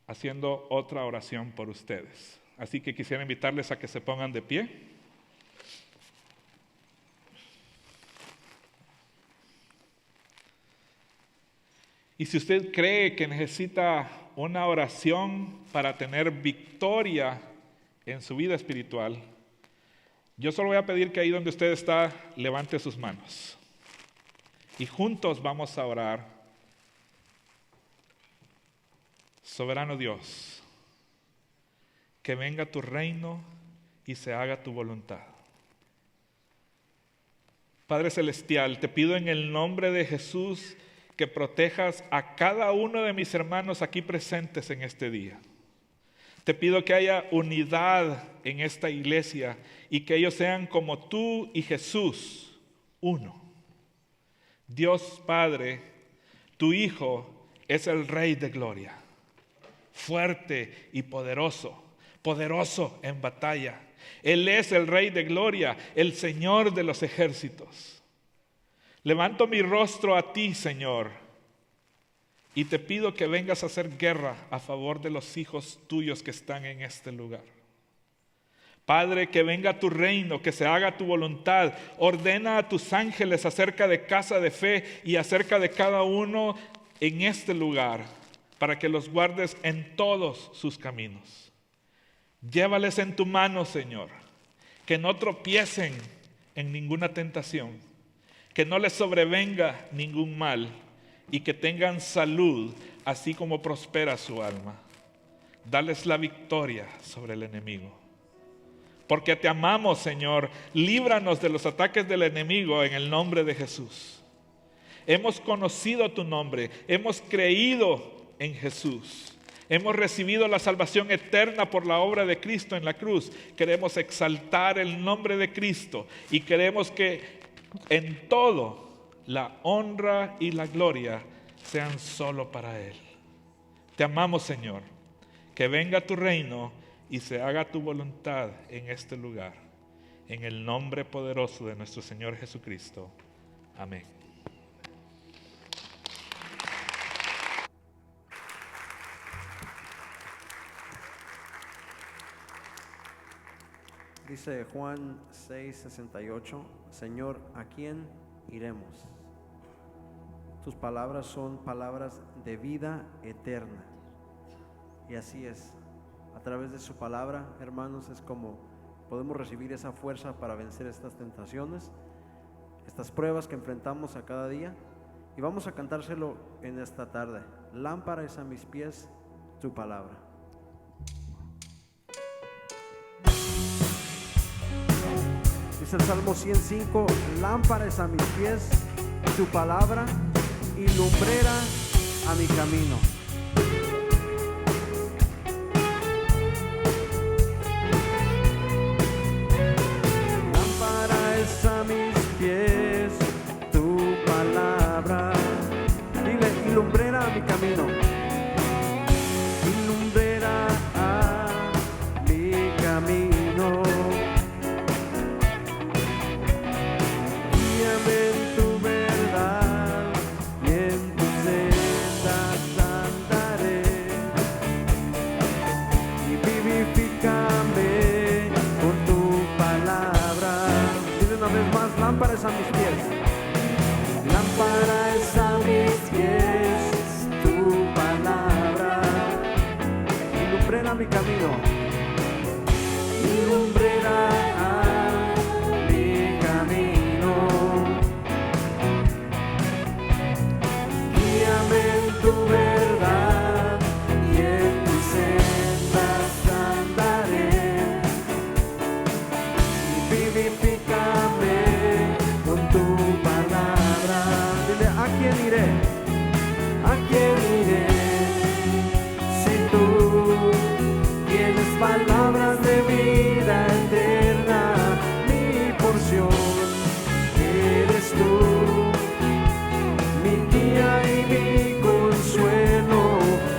haciendo otra oración por ustedes. Así que quisiera invitarles a que se pongan de pie. Y si usted cree que necesita una oración para tener victoria en su vida espiritual, yo solo voy a pedir que ahí donde usted está, levante sus manos. Y juntos vamos a orar. Soberano Dios, que venga tu reino y se haga tu voluntad. Padre Celestial, te pido en el nombre de Jesús que protejas a cada uno de mis hermanos aquí presentes en este día. Te pido que haya unidad en esta iglesia y que ellos sean como tú y Jesús, uno. Dios Padre, tu Hijo es el Rey de gloria, fuerte y poderoso, poderoso en batalla. Él es el Rey de gloria, el Señor de los ejércitos. Levanto mi rostro a ti, Señor, y te pido que vengas a hacer guerra a favor de los hijos tuyos que están en este lugar. Padre, que venga tu reino, que se haga tu voluntad. Ordena a tus ángeles acerca de Casa de Fe y acerca de cada uno en este lugar, para que los guardes en todos sus caminos. Llévales en tu mano, Señor, que no tropiecen en ninguna tentación, que no les sobrevenga ningún mal y que tengan salud, así como prospera su alma. Dales la victoria sobre el enemigo. Porque te amamos, Señor, líbranos de los ataques del enemigo en el nombre de Jesús. Hemos conocido tu nombre, hemos creído en Jesús, hemos recibido la salvación eterna por la obra de Cristo en la cruz. Queremos exaltar el nombre de Cristo y queremos que en todo la honra y la gloria sean solo para Él. Te amamos, Señor. Que venga tu reino y se haga tu voluntad en este lugar. En el nombre poderoso de nuestro Señor Jesucristo. Amén. Dice Juan 6:68, Señor, ¿a quién iremos? Tus palabras son palabras de vida eterna. Y así es, a través de su palabra, hermanos, es como podemos recibir esa fuerza para vencer estas tentaciones, estas pruebas que enfrentamos a cada día. Y vamos a cantárselo en esta tarde. Lámpara es a mis pies tu palabra. Dice el Salmo 105, lámpara es a mis pies tu palabra y lumbrera a mi camino. Lámpara es a mis pies tu palabra. Dile, y lumbrera a mi camino. Y lumbrera a mi camino. Guíame en tu verdad y en tus sendas andaré. Y vivifícame con tu palabra. Dile una vez más, lámpara es a mis pies. Lámpara es a mis pies tu palabra y lumbrera mi camino. Y lumbrera a mi camino. Guíame en tu verdad y en tus sendas andaré. Y vivifícame con tu palabra. Dile, ¿a quién iré? ¿A quién iré? Si tú tienes palabras de vida eterna, mi porción eres tú, mi guía y mi consuelo.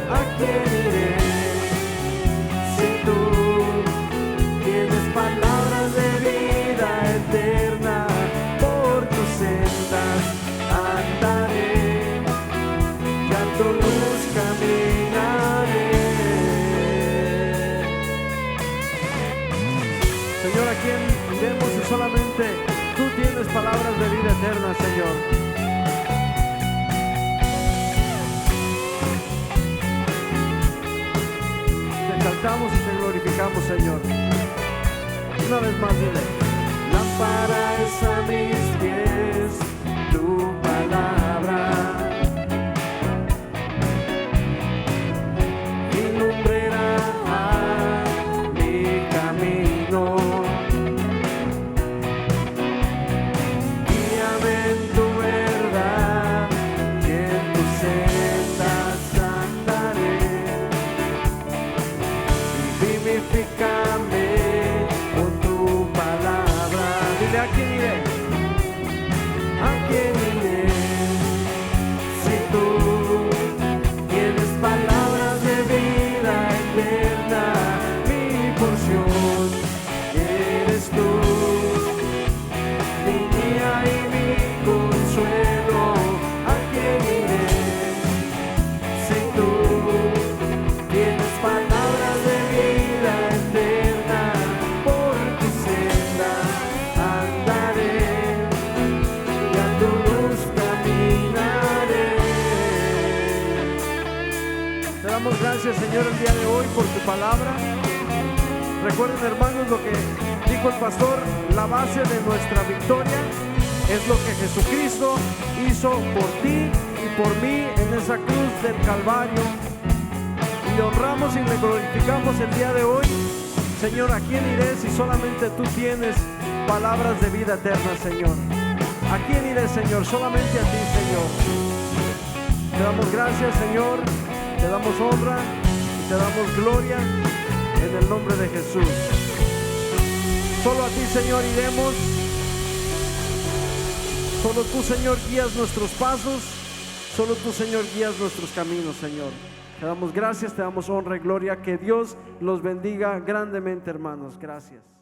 ¿A quién iré? Si tú tienes palabras de vida eterna, por tus sendas andaré, y a tu luz caminaré. Señor, ¿a quién iremos si solamente tú tienes palabras de vida eterna, Señor? Te exaltamos y te glorificamos, Señor. Una vez más, dile, lámpara es a mis pies tu palabra y lumbrera a mi camino. Guíame en tu verdad y en tus sendas andaré. Y vivifícame con tu palabra. Dile, ¿a quién iré? ¿A quién iré? Si tú tienes palabras de vida eterna, mi porción eres tú, mi guía y mi consuelo. ¿A quién iré? Si tú tienes palabras de vida eterna, por tus sendas andaré, y a tu luz caminaré. Te damos gracias, Señor, el día de hoy por tu palabra. Recuerden, hermanos, lo que dijo el pastor: la base de nuestra victoria es lo que Jesucristo hizo por ti y por mí en esa cruz del Calvario. Y le honramos y le glorificamos el día de hoy. Señor, ¿a quién iré si solamente tú tienes palabras de vida eterna, Señor? ¿A quién iré, Señor? Solamente a ti, Señor. Te damos gracias, Señor, te damos honra y te damos gloria en el nombre de Jesús. Solo a ti, Señor, iremos. Solo tú, Señor, guías nuestros pasos. Solo tú, Señor, guías nuestros caminos, Señor. Te damos gracias, te damos honra y gloria. Que Dios los bendiga grandemente, hermanos. Gracias.